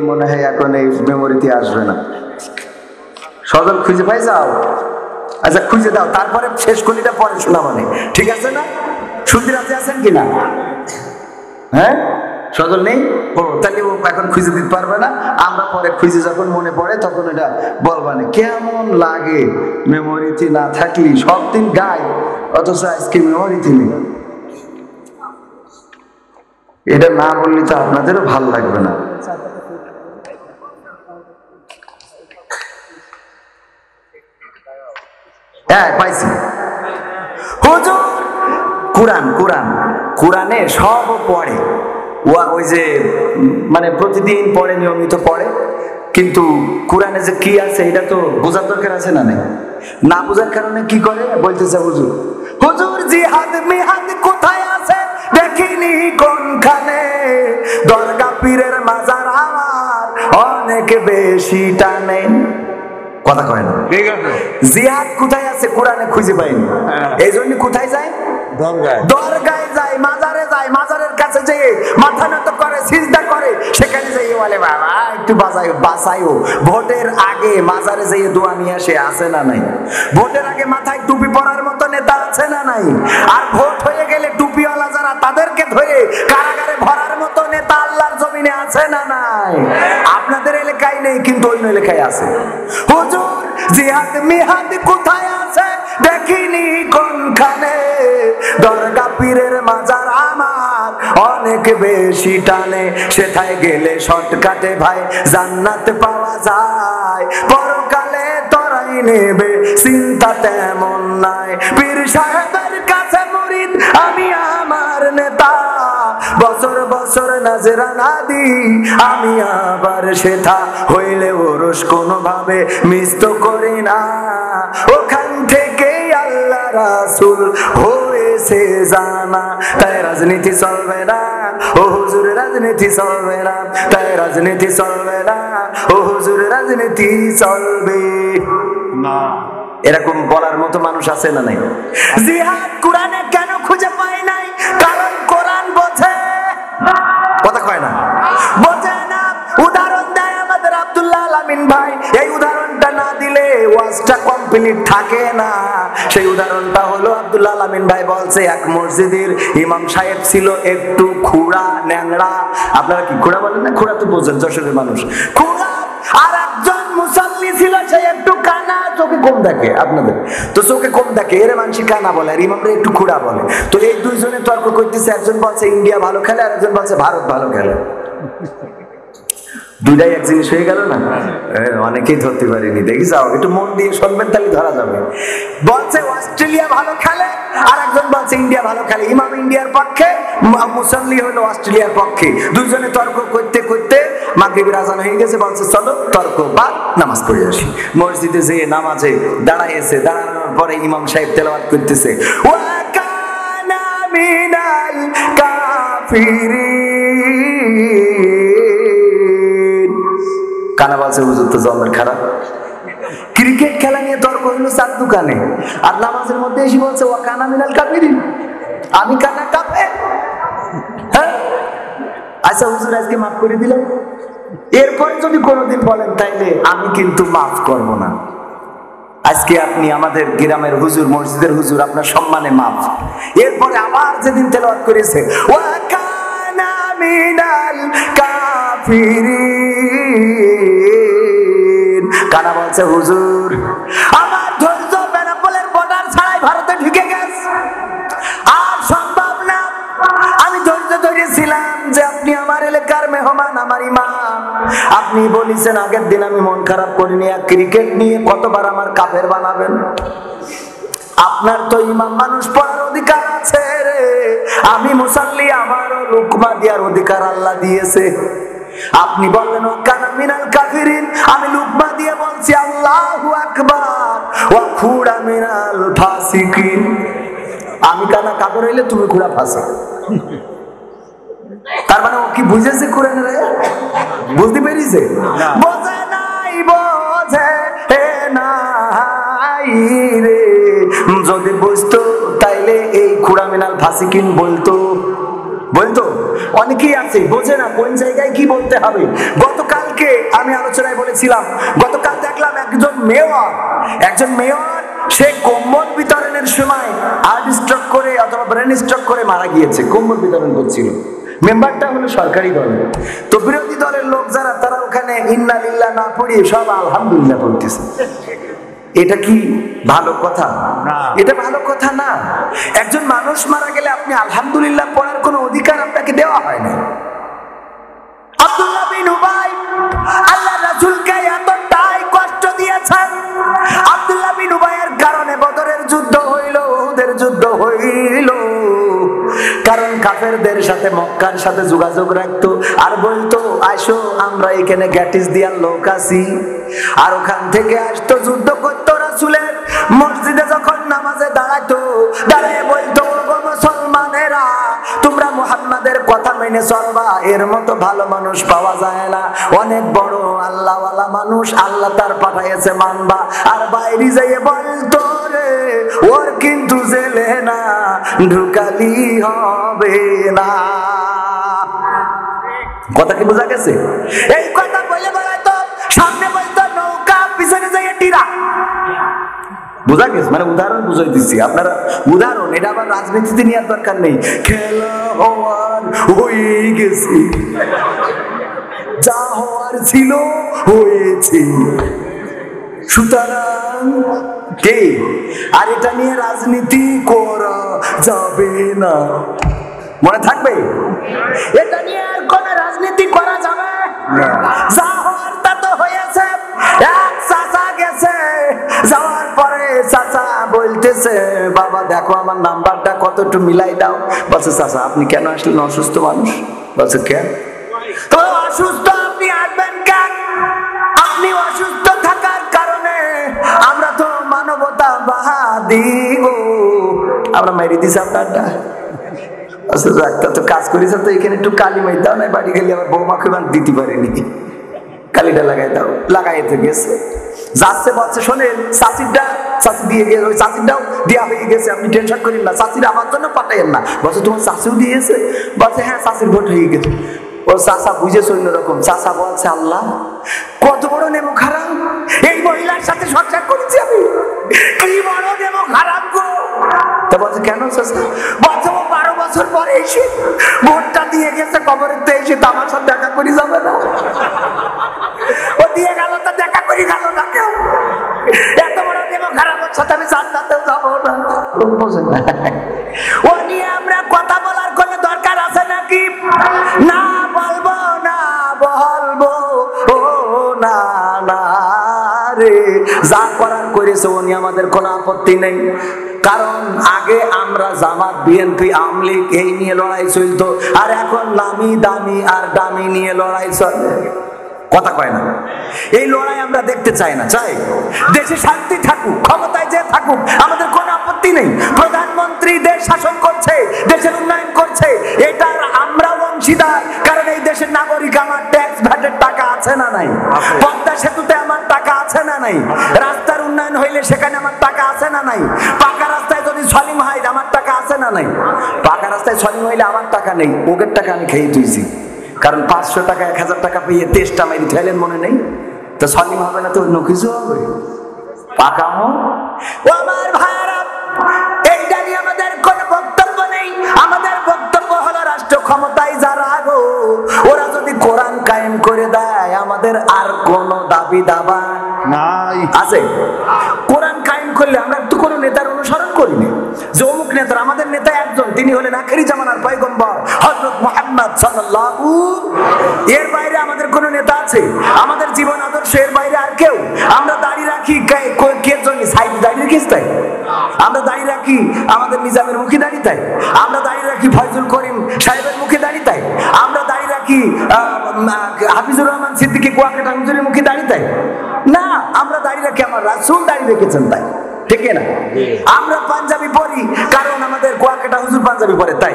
মনে হয় এখন এই মেমোরিতে আসবে না। সদর খুঁজে পাই যাও, আচ্ছা খুঁজে দাও, তারপরে শেষ কলিটা পরে শোনা, মানে ঠিক আছে না? শুনতে রাজি আছেন কিনা? হ্যাঁ সদর নেই, ও তাহলে ও এখন খুঁজে দিতে পারবে না। আমরা পরে খুঁজে যখন মনে পড়ে তখন এটা বলবানে। কেমন লাগে মেমোরিতে না থাকলি, সব দিন গাই অথচ আজকে মেমোরিতে নেই। এটা না বললে তো আপনাদেরও ভাল লাগবে না। হ্যাঁ পাইছি। হুজুর কোরআন কোরআন কোরআনে সব পড়ে, ওই যে মানে প্রতিদিন পড়ে, নিয়মিত পড়ে, কিন্তু কোরআনে যে কি আছে এটা তো বোঝার দরকার আছে না? নেই, না বোঝার কারণে কি করে বলতেছে হুজুর, হুজুর জিহাদ মিহাদ কোথায় আছে দেখিনি কোনখানে, দরগা পীরের মাজার আমার অনেক বেশি টানে। কথা কয় না, জিহাদ কোথায় আছে কোরআনে খুঁজে পাইনি, এই জন্য কোথায় যায়? দরগায় যায়, মাজারে যায়, মাজারের কাছে যেয়ে মাথা নত করে, সিজদা করে, সেখানে যেয়ে বলে বাবা একটু বাঁচাইও। ভোটের আগে মাজারে যেয়ে দোয়া নিয়ে আসে, আছে না নাই? ভোটের আগে মাথায় টুপি পরার মতো নেতা আছে না নাই? আর ভোট হয়ে গেলে টুপিওয়ালা যারা, তাদেরকে ধরে কারাগারে ভরার মতো নেতা আল্লাহর জমিনে আছে না নাই? আপনাদের এলাকায় নেই, কিন্তু অন্য এলাকায় আছে। হুজুর জিহাদ মিহাদ কোথায় আছে দেখিনি কোনখানে, দরগা পীরের মাজার আমার অনেক বেশি টানে, সেথায় গেলে শর্টকাটে ভাই জান্নাত পাওয়া যায়। পরকালে তরাই নেবে চিন্তা তেমন নাই। পীর সাহেবের কাছে মুরিদ আমি আমার নেতা, বছর বছর নাজরানা দিই আমি আবার সেথা, হইলে ওরস কোনোভাবে মিস তো করি না। ওখান থেকে আল্লাহ রাসূল হয়েছে জানা, তাই রাজনীতি চলবে না ও হুজুর, রাজনীতি চলবে না, তাই রাজনীতি চলবে না ও হুজুর, রাজনীতি চলবে না। এরকম বলার মতো মানুষ আছে না নাই? জিহাদ কোরআনে কেন খুঁজে পাই নাই? কারণ কোরআন বোঝে, কথা কয় না, বোঝে না। উদাহরণ দেয় আমাদের আব্দুল্লাহ আল আমিন ভাই, এই উদাহরণটা না দিলে ওয়াজটা কমপ্লিট থাকে না। সেই উদাহরণটা হলো আব্দুল্লাহ আল আমিন ভাই বলছে, এক মসজিদের ইমাম সাহেব ছিল একটু খুড়া ন্যাংরা। আপনারা কি খুড়া বলেন না? খুড়া তো বোঝেন, যশোরের মানুষ। খুড়া আর একজন মুসাল্লি ছিল, সে একটু কানা, চোখে কম দেখে। আপনাদের তো চোখে কম দেখে, এর মানুষ কানা বলে, আর ইমামরা একটু খুড়া বলে। তো এই দুইজনে তর্ক করতেছে, একজন বলছে ইন্ডিয়া ভালো খেলে, আর একজন বলছে ভারত ভালো খেলে। দুইটাই এক জিনিস হয়ে গেল না? অনেকেই ধরতে পারিনি, দেখি যাও একটু মন দিয়ে শুনবেন তাহলে ধরা যাবে। বলছে অস্ট্রেলিয়া ভালো খেলে, আর একজন বলছে ইন্ডিয়া ভালো খেলে। ইমাম ইন্ডিয়ার পক্ষে, মুসাল্লি হলো অস্ট্রেলিয়ার পক্ষে। দুইজনে তর্ক করতে করতে মাগরিবের আজান হয়ে গেছে। বলছে চলো তর্ক বাদ, নামাজ পড়ে আসি। মসজিদে যেয়ে নামাজে দাঁড়াইছে, দাঁড়ানোর পরে ইমাম সাহেব তেলাওয়াত করতেছে, ওয়া কানা মিনাল কাফিরিন। কানা বলছে হুজুর তো জমের খারাপ। ক্রিকেট খেলা নিয়ে তর্ক হইলো চার দোকানে, আর নামাজের মধ্যে এসে বলছে ওয়া কানা মিনাল কাফিরিন, আমি কানা কাফের। হ্যাঁ, আচ্ছা হুজুর আজকে মাফ করে দিলাম, এরপরে যদি কোনোদিন বলেন তাইলে আমি কিন্তু মাফ করব না। আজকে আপনি আমাদের গ্রামের হুজুর, মসজিদের হুজুর, আপনার সম্মানে মাফ। এরপরে আবার যেদিন তেলাওয়াত করেছে ওয়া কানা মিনাল কাফিরিন, কানা বলছে হুজুর আমার ধৈর্য বেনাপোলের বর্ডার ছাড়াই ভারতে ঢুকে গেছে, আর সম্ভব না। আমি ধৈর্য ধরেছিলাম যে আপনি আমার এলাকার মেহমান, আমার ইমাম, আপনি বলেছেন আগের দিন, আমি মন খারাপ করিনি। আর ক্রিকেট নিয়ে কতবার আমার কাফের বানাবেন? আপনার তো ইমাম মানুষ পড়ার অধিকার আছে রে, আমি মুসাল্লি, আমারও লুকমা দেওয়ার অধিকার আল্লাহ দিয়েছে। আপনি বললেন ও কানা মিনাল কাফিরিন, আমি লুকমা দিয়ে বলছি আল্লাহু আকবার ওয়া খুড়া মিনাল ফাসিকিন। আমি কানা কাফের হইলে তুমি খুড়া ফাসিক। তার মানে ও কি বুঝেছে কোরআন রে? বুঝতে পেরেছে? বোঝে নাই, বোঝে নাই রে। যদি বুঝতো তাইলে এই খুড়া মিনাল ফাসিকিন বলতো, বলতো। অনেকেই আছে বোঝে না কোন জায়গায় কি বলতে হবে। গতকালকে আমি আলোচনায় বলেছিলাম, গতকাল দেখলাম একজন মেয়র সে কম্বল বিতরণের সময় হার্ট স্ট্রোক করে অথবা ব্রেন স্ট্রোক করে মারা গিয়েছে। কম্বল বিতরণ করছিল, মেম্বারটা হলো সরকারি দলের। তো বিরোধী দলের লোক যারা, তারা ওখানে ইন্না লিল্লাহ না পড়িয়ে সব আলহামদুলিল্লাহ বলতেছে। এটা কি ভালো কথা? এটা ভালো কথা না। একজন মানুষ মারা গেলে আপনি আলহামদুলিল্লাহ পড়ার কোনো অধিকার আপনাকে দেওয়া হয় না। আব্দুল্লাহ বিন উবাই আল্লাহ রাসূলকে এতটাই কষ্ট দিয়েছেন, আব্দুল্লাহ বিন উবাইয়ের কারণে বদরের যুদ্ধ হইল, উহুদের যুদ্ধ হইল। কারণ কাফেরদের সাথে, মক্কার সাথে যোগাযোগ রাখতো, আর বলতো আসো আমরা এখানে গ্যাটিস দিয়ার লোক আছি। আর ওখান থেকে আসতো, যুদ্ধ করতো রাসূলের মসজিদে। যখন নামাজে দাঁড়াতো, দাঁড়িয়ে বলতো গো মুসলমানেরা, তোমরা মুহাম্মাদের কথা মেনে চলবা, এর মতো ভালো মানুষ পাওয়া যায় না। অনেক বড় আল্লাহওয়ালা মানুষ আল্লাহ তার পাঠাইছে, মানবা। আর বাইরে যাইয়ে বলতো রে, ওর কিন্তু জেলে না ঢুকালি হবে না। কথা কি বোঝা গেছে? এই কথা বলে বেড়াইতো, সামনে বলতো নৌকা, পিছনে যাইয়ে টিরা। বোঝা গেছে? মানে উদাহরণ বুঝাই দিচ্ছি আপনারা, উদাহরণ। এটা আবার রাজনীতিতে নেওয়ার দরকার নেই। খেলা হওয়ার হয়ে গেছে, যা হওয়ার ছিল হয়েছে, সুতরাং কে আর এটা নিয়ে রাজনীতি করা যাবে না। মনে থাকবে? এটা নিয়ে আর কোন রাজনীতি করা যাবে? যা হওয়ার তা তো হয়েছে। এক চাচা গেছে, যাওয়ার পরে চাচা বলতেছে, বাবা দেখো আমার নাম্বারটা কত, একটু মিলাই দাও। বলছে চাচা আপনি কেন আসলেন? অসুস্থ মানুষ। বলছে কেন? তো অসুস্থ আপনি আসবেন কেন? আপনি অসুস্থ থাকার কারণে আমরা তো মানবতাবাদী গো, আমরা মেরে দিছি আপনারটা। ডাক্তার তো কাজ করেছে, তো এখানে একটু কালি মাই দাও না, বাড়ি গেলে আবার বৌমাকে দিতে পারেনি, কালিটা লাগাই দাও। লাগাইতে গেছে, যাচ্ছে বলছে শোনেন চাচিরটা, চাচি দিয়ে গেছে, ওই চাচিরটাও দেওয়া হয়ে গেছে, আপনি টেনশন করেন না, চাচির আমার জন্য পাঠাইয়েন না। বলছে তোমার চাচিও দিয়েছে? বলছে হ্যাঁ চাচির ভোট হয়ে গেছে। ও চাচা বুঝেছে অন্যরকম। চাচা বলছে আল্লাহ কত বড় নেমো খারাপ, এই মহিলার সাথে সংসার করেছি আমি, কি বড় নেমো খারাপ গো। তা বলছে কেন চাচা? বলছে ও 12 বছর পরে এসে ভোটটা দিয়ে গেছে, কবরেতে এসে তো আমার সাথে দেখা করে যাবে না। ও দিয়ে গেল তো দেখা করে গেল না কেউ, এত বড় নেমো খারাপের সাথে আমি জান্নাতেও যাবো না। ও নিয়ে আমরা কথা বলার কোনো দরকার আছে নাকি? না বলবো না, বলবো ও না না রে, যা করার করেছে ও নিয়ে আমাদের কোনো আপত্তি নেই। কারণ আগে আমরা জামাত, বিএনপি, আওয়ামী লীগ এই নিয়ে লড়াই চলতো, আর এখন নামি দামি আর দামি নিয়ে লড়াই চলে। কথা কয় না? এই লড়াই আমরা দেখতে চাই না। চাই দেশে শান্তি থাকুক, ক্ষমতায় যে থাকুক, আমাদের কোনো আপত্তি নেই। প্রধানমন্ত্রী দেশ শাসন করছে, দেশের উন্নয়ন করছে, এটার আমরাও অংশীদার। কারণ এই দেশের নাগরিক, আমার ট্যাক্স ভ্যাটের টাকা আছে না নাই? পদ্মা সেতুতে আমার টাকা আছে না নাই? রাস্তার উন্নয়ন হইলে সেখানে আমার টাকা আছে না নাই? পাকা রাস্তায় যদি সলিম হয় আমার টাকা আছে না নাই? পাকা রাস্তায় সলিম হইলে আমার টাকা নেই, ওদের টাকা আমি খেয়ে তুইছি। কারণ 500 টাকা 1000 টাকা পেয়ে তেষ্টা মেরে ঠেলেন মনে নেই তো সলিম হবে না, তো অন্য কিছু হবে। পাকামো ও আমার ভাইরা, এইটা নিয়ে আমাদের কোনো বক্তব্য নেই। আমাদের বক্তব্য হলো রাষ্ট্র ক্ষমতায় যারা গো, ওরা যদি কোরআন কায়েম করে দেয় আমাদের আর কোনো দাবি দাবা নাই। আছে কোরআন কায়েম করলে আমরা তো কোনো নেতার অনুসরণ করি না যে অমুক নেতার, আমাদের নেতা একজন, তিনি হলেন আখেরি জামানার পয়গম্বর হযরত মুহাম্মদ সাল্লাল্লাহু। এর বাইরে আমাদের কোনো নেতা আছে? আমাদের জীবন আদর্শ এর বাইরে আর কেউ? আমরা দাড়ি রাখি কে জন্য? সাইড দাড়ি রেখেছি তাই? আমরা দাড়ি রাখি আমাদের নিজামের মুখে দাড়ি তাই? আমরা দাড়ি রাখি ফয়জুল করিম সাহেবের মুখে দাড়ি তাই? আমরা দাড়ি রাখি হাফিজুর রহমান সিদ্দিকী কুয়াকাটা হুজুরের মুখে দাড়ি তাই? না, আমরা দাড়ি রাখি আমার রাসূল দাড়ি রেখেছেন তাই, ঠিক না? আমরা পাঞ্জাবি পরি কারণ আমাদের কুয়াকাটা হুজুর পাঞ্জাবি পরে তাই?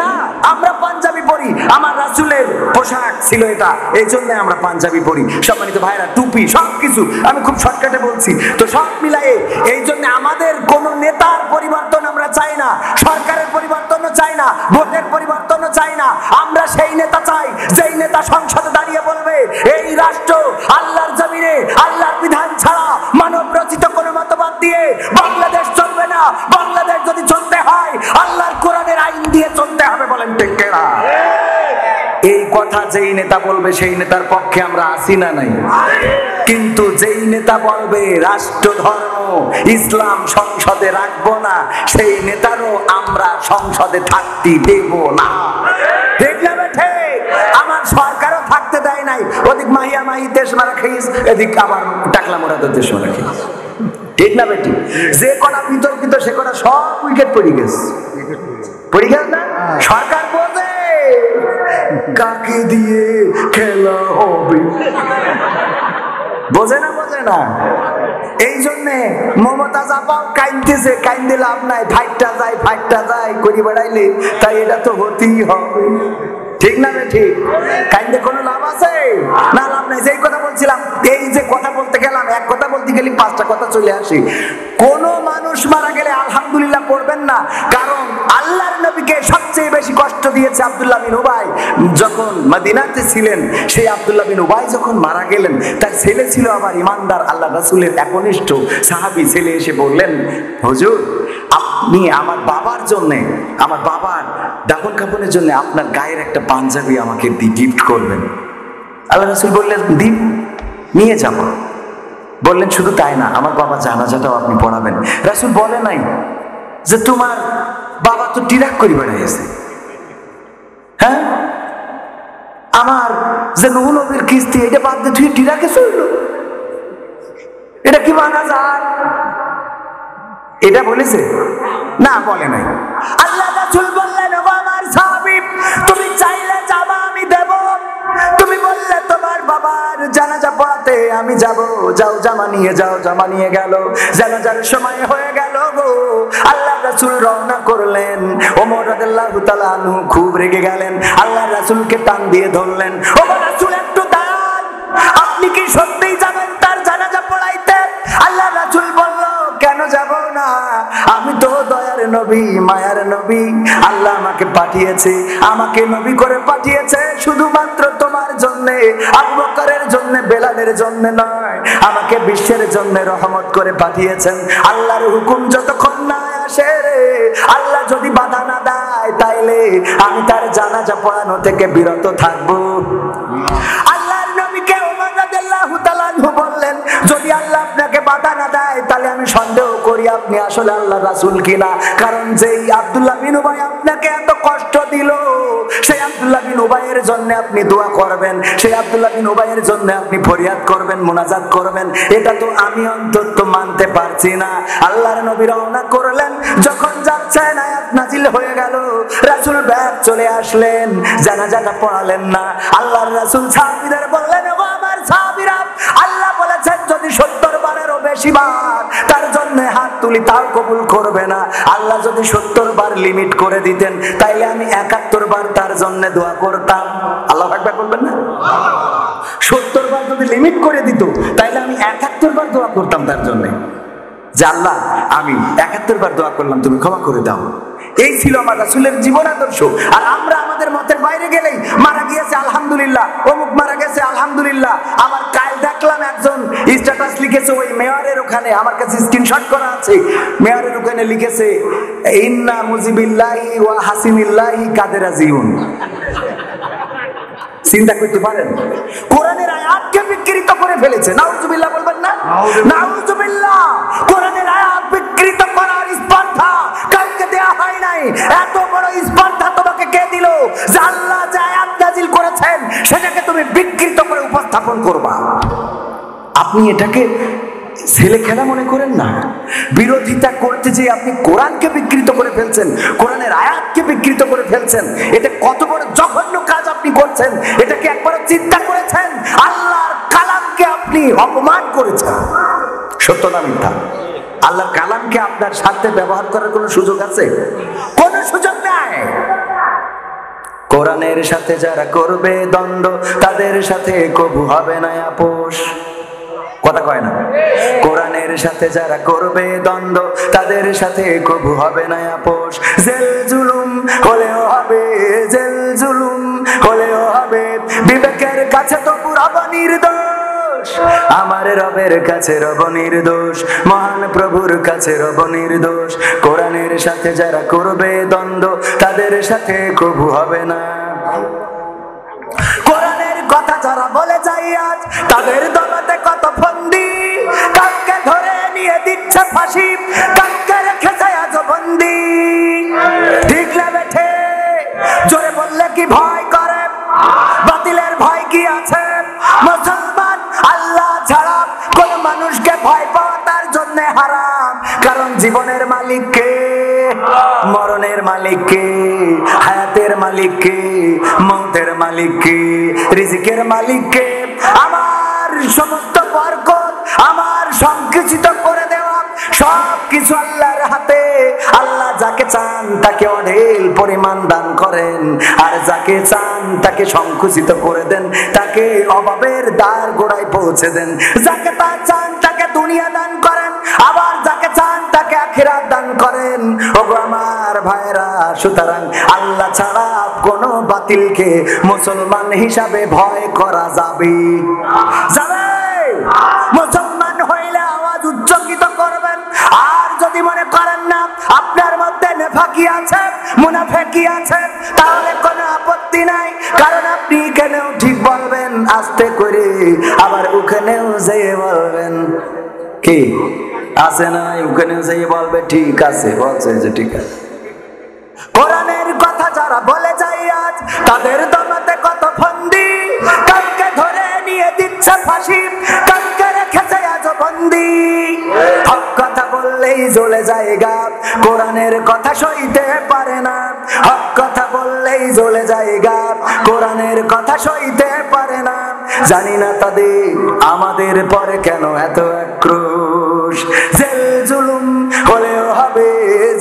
না, আমরা পাঞ্জাবি পরি আমার রাসূলের পোশাক ছিল এটা, এই জন্য আমরা পাঞ্জাবি পরি। সম্মানিত ভাইরা, টুপি সবকিছু আমি খুব শর্টকাটে বলছি তো, সব মিলায়ে এই জন্য আমাদের কোন নেতার পরিবর্তন আমরা চাই না, সরকারের পরিবর্তনও চাই না, ভোটের পরিবর্তনও চাই না। আমরা সেই নেতা চাই যেই নেতা সংসদে দাঁড়িয়ে বলবে এই রাষ্ট্র আল্লাহর জমিনে আল্লাহর বিধান ছাড়া মানব রচিত কোনো মতবাদ দিয়ে বাংলাদেশ চলবে না। বাংলাদেশ যদি চলতে হয় আল্লাহর কোরআনের আইন দিয়ে চলতে হবে। বলেন ঠিক কিনা? এই কথা যেই নেতা বলবে সেই নেতার পক্ষে আমরা আছি না নাই? কিন্তু যেই নেতা বলবে রাষ্ট্র ধর্ম ইসলাম সংসদে রাখবো না, সেই নেতারও আমরা সংসদে থাকতে দেব না। ঠিক না বেঠে? আমার সরকারও থাকতে দেয় নাই, ওদিক মাহিয়া মাহি দেশ মারা খেয়েছ, এদিক আবার টাকলা মোড়াদের দেশ মারা খেয়েছ। ঠিক না বেটি? যে কটা বিতর্কিত সে কটা সব উইকেট পড়ে গেছে, পড়ে গেছে না? সরকার বোঝে কাকে দিয়ে খেলা হবে, বোঝে না? বোঝে না? এই জন্যে মমতাজ আপাও কাইনতেছে, কাইন্দে লাভ নাই, ফাইটটা যায় করি বেড়াইলে, তাই এটা তো হতেই হবে। ঠিক না? ঠিক। কাইন্দে কোনো লাভ আছে না? লাভ নাই। যেই কথা বলছিলাম, এই যে কথা বলতে গেলাম, এক কথা বলতে গেলে 5টা কথা চলে আসে। কোন মানুষ মারা গেলে আলহামদুলিল্লাহ পড়বেন না, কারণ আল্লাহর নবীকে সবচেয়ে বেশি কষ্ট দিয়েছে আব্দুল্লাহ বিন উবাই যখন মদিনাতে ছিলেন। সেই আব্দুল্লাহ বিন উবাই যখন মারা গেলেন, তার ছেলে ছিল আবার ইমানদার আল্লাহ রাসূলের একনিষ্ঠ সাহাবী। ছেলে এসে বললেন, হুজুর আপনি আমার বাবার জন্য, আমার বাবার দাফন কাফনের জন্য আপনার গায়ের একটা পাঞ্জাবি আমাকে গিফট করবেন। আল্লাহ রাসূল বললেন, দিন, নিয়ে যাব। বললেন শুধু তাই না, আমার বাবা জানাজাটাও আপনি পড়াবেন। রাসূল বলে নাই যে তোমার বাবা তো টিরাক করে বেড়াইছে, হ্যাঁ, আমার যে নূহ নবীর কিস্তি এটা বাদ দিয়ে তুই টিরাকে চলল, এটা কি মানা যায়? এটা বলেছে না, বলে নাই। আল্লাহ রাসূল বললেন, ও আমার সাহাবী, তুমি চাইলে যাবা আমি দেব, তুমি বললে তোমার বাবার জানাজা পড়াতে আমি যাব, যাও জামা নিয়ে যাও। জামা নিয়ে গেল, জানাজার সময় হয়ে গেল গো। আল্লাহ রাসূল রওনা করলেন। ওমর রাদিয়াল্লাহু তাআলা আনহু খুব রেগে গেলেন, আল্লাহ রাসূলকে টান দিয়ে ধরলেন। ও রাসূল একটু দাঁড়ান, আপনি কি সত্যিই যাবেন তার জানাজা পড়াইতে? আল্লাহ রাসূল বলল, কেন যাব না, আমি তো দয়ার নবী, মায়ার নবী। আল্লাহ আমাকে পাঠিয়েছে, আমাকে নবী করে পাঠিয়েছে শুধুমাত্র তোমার জন্য, আবু বকরের জন্য, বেলালের জন্য নয়, আমাকে বিশ্বের জন্য রহমত করে পাঠিয়েছেন। আল্লাহর হুকুম যতক্ষণ না আসে রে, আল্লাহ যদি বাধা না দেয়, তাইলে আমি তার জানাজা পড়ানো থেকে বিরত থাকবো। আল্লাহর নবীকে ওমর রাদিয়াল্লাহু তাআলা আনহু বললেন, যদি আল্লাহ আপনাকে বাধা না দেয়, তাহলে আমি সন্দেহ করি আপনি আসলে আল্লাহর রাসূল কিনা। কারণ যেই আব্দুল্লাহ বিন উবাই আপনাকে এত কষ্ট দিল, সেই আব্দুল্লাহ বিন উবাইয়ের জন্য আপনি দোয়া করবেন, সেই আব্দুল্লাহ বিন উবাইয়ের জন্য আপনি ফরিয়াদ করবেন, মুনাজাত করবেন, এটা তো আমি অন্তত মানতে পারছি না। আল্লাহর নবী রওনা করলেন, যখন যাচ্ছেন আয়াত নাজিল হয়ে গেল, রাসূল ব্যাগ চলে আসলেন, জানাজাটা পড়ালেন না। আল্লাহর রাসূল সাহাবীদের বললেন, ও আমার সাহাবীরা, আল্লাহ বলেছেন যদি 70 বারেরও বেশি বার তার জন্য হাত তুলি, তাও কবুল করবে না। আল্লাহ যদি 70 বার লিমিট করে দিতেন, তাইলে আমি 71 বার তার জন্য দোয়া করতাম। আল্লাহু আকবার বলবেন না? 70 বার যদি লিমিট করে দিত, তাইলে আমি 71 বার দোয়া করতাম তার জন্য, যে আল্লাহ আমি 71 বার দোয়া করলাম, তুমি ক্ষমা করে দাও। এই ছিল আমার রাসূলের জীবন আদর্শ। আর আমরা আমাদের মতের বাইরে গেলেই, মারা গিয়েছে আলহামদুলিল্লাহ, অমুক মারা গেছে আলহামদুলিল্লাহ। আমার কাল দেখলাম একজন স্ট্যাটাস লিখেছে ওই মেয়রের ওখানে, আমার কাছে স্ক্রিনশট করা আছে, মেয়রের ওখানে লিখেছে, ইন্না মুজিবিল্লাহি ওয়া হাসিনিল্লাহি কাদের আজিউন। চিন্তা করতে পারেন, কোরআনের আয়াতকে বিকৃত করে ফেলেছে। নাউজুবিল্লাহ বলবেন না? নাউজুবিল্লাহ। কোরআনের আয়াত বিকৃত করার স্পর্ধা কাউকে দেয়া হয় নাই। এত বড় স্পর্ধা তোমাকে কে দিল যে আল্লাহ যে আয়াত নাযিল করেছেন সেটাকে তুমি বিকৃত করে উপস্থাপন করবা? আপনি এটাকে ছেলে খেলা মনে করেন না। বিরোধিতা করতে যে আপনি কোরআনকে বিকৃত করে ফেলছেন, কোরআনের আয়াতকে বিকৃত করে ফেলছেন, এটা কত বড় জঘন্য কাজ আপনি করছেন। এটাকে একবার চিন্তা করেছেন? আল্লাহর কালামকে আপনি অপমান করেছেন। সত্য না মিথ্যা? আল্লাহর কালামকে আপনার স্বার্থে ব্যবহার করার কোনো সুযোগ আছে? কোনো সুযোগ নাই। কোরআনের সাথে যারা করবে দ্বন্দ্ব, তাদের সাথে কবু হবে না আপোষ। কথা কয় না? কোরআনের সাথে যারা করবে দ্বন্দ্ব, তাদের সাথে কবু হবে না আপোষ। জেল জুলুম হলেও হবে, জেল জুলুম হলেও হবে, বিবেকের কাছে তো পুরো নির্দোষ। আমার রবের কাছে রব নির্দোষ, মহান প্রভুর কাছে রব নির্দোষ। কোরআনের সাথে যারা করবে দ্বন্দ্ব, তাদের সাথে কবু হবে না। কোরআনের কথা যারা বলে যায় আজ, তাদের দলতে কত ফন্দি, কাউকে ধরে নিয়ে দিচ্ছে ফাঁসি, কাউকে রেখেছে আজ বন্দি। ঠিক না বেঠে? জোরে বললে কি ভয় করে? বাতিলের ভয় কি আছে? মুসলমান আল্লাহ ছাড়া কোন মানুষকে ভয় পাওয়া তার জন্য হারাম। কারণ জীবনের মালিক কে? মরণের মালিক কে? হায়াতের মালিক কে? মৌতের মালিক কে? রিজিকের মালিক কে? আমার সমস্ত বরকত, আমার সংকুচিত করে দেওয়া সব কিছু আল্লাহর হাতে। আল্লাহ যাকে চান তাকে অঢেল পরিমাণ দান করেন, আর যাকে চান তাকে সংকুচিত করে দেন, তাকে অভাবের দ্বার গোড়ায় পৌঁছে দেন। যাকে তা চান তাকে দুনিয়া দান করেন, আবার যাকে চান তাকে আখিরাত দান করেন। ওগো আমার ভাইরা, সুতরাং আল্লাহ ছাড়া কোনো বাতিলকে মুসলমান হিসাবে ভয় করা যাবে? যাবে? মুসলমান হইলে আওয়াজ উচ্চকিত করবেন। আর যদি মনে করেন না আপনার মধ্যে নেফাকি আছে, মুনাফিকি আছে, তাহলে কোনো আপত্তি নাই। কারণ আপনি এখানেও ঠিক বলবেন আস্তে করে, আবার ওখানেও যেয়ে বলবেন কি আছে না, ওখানেও যেয়ে বলবে ঠিক আছে, বলছে যে ঠিক আছে। কোরআনের কথা যারা বলে যায় আজ, তাদের দমাতে কত ফন্দি, কালকে ধরে নিয়ে দিচ্ছে ফাঁসি, কালকে রেখেছে আজ বন্দি। হক কথা বললেই জ্বলে যায় গা, কোরআনের কথা সইতে পারে না। হক কথা বললেই জ্বলে যায় গা, কোরআনের কথা সইতে পারে না। জানি না তাদের আমাদের পরে কেন এত আক্রোশ। জেল জুলুম হলেও হবে,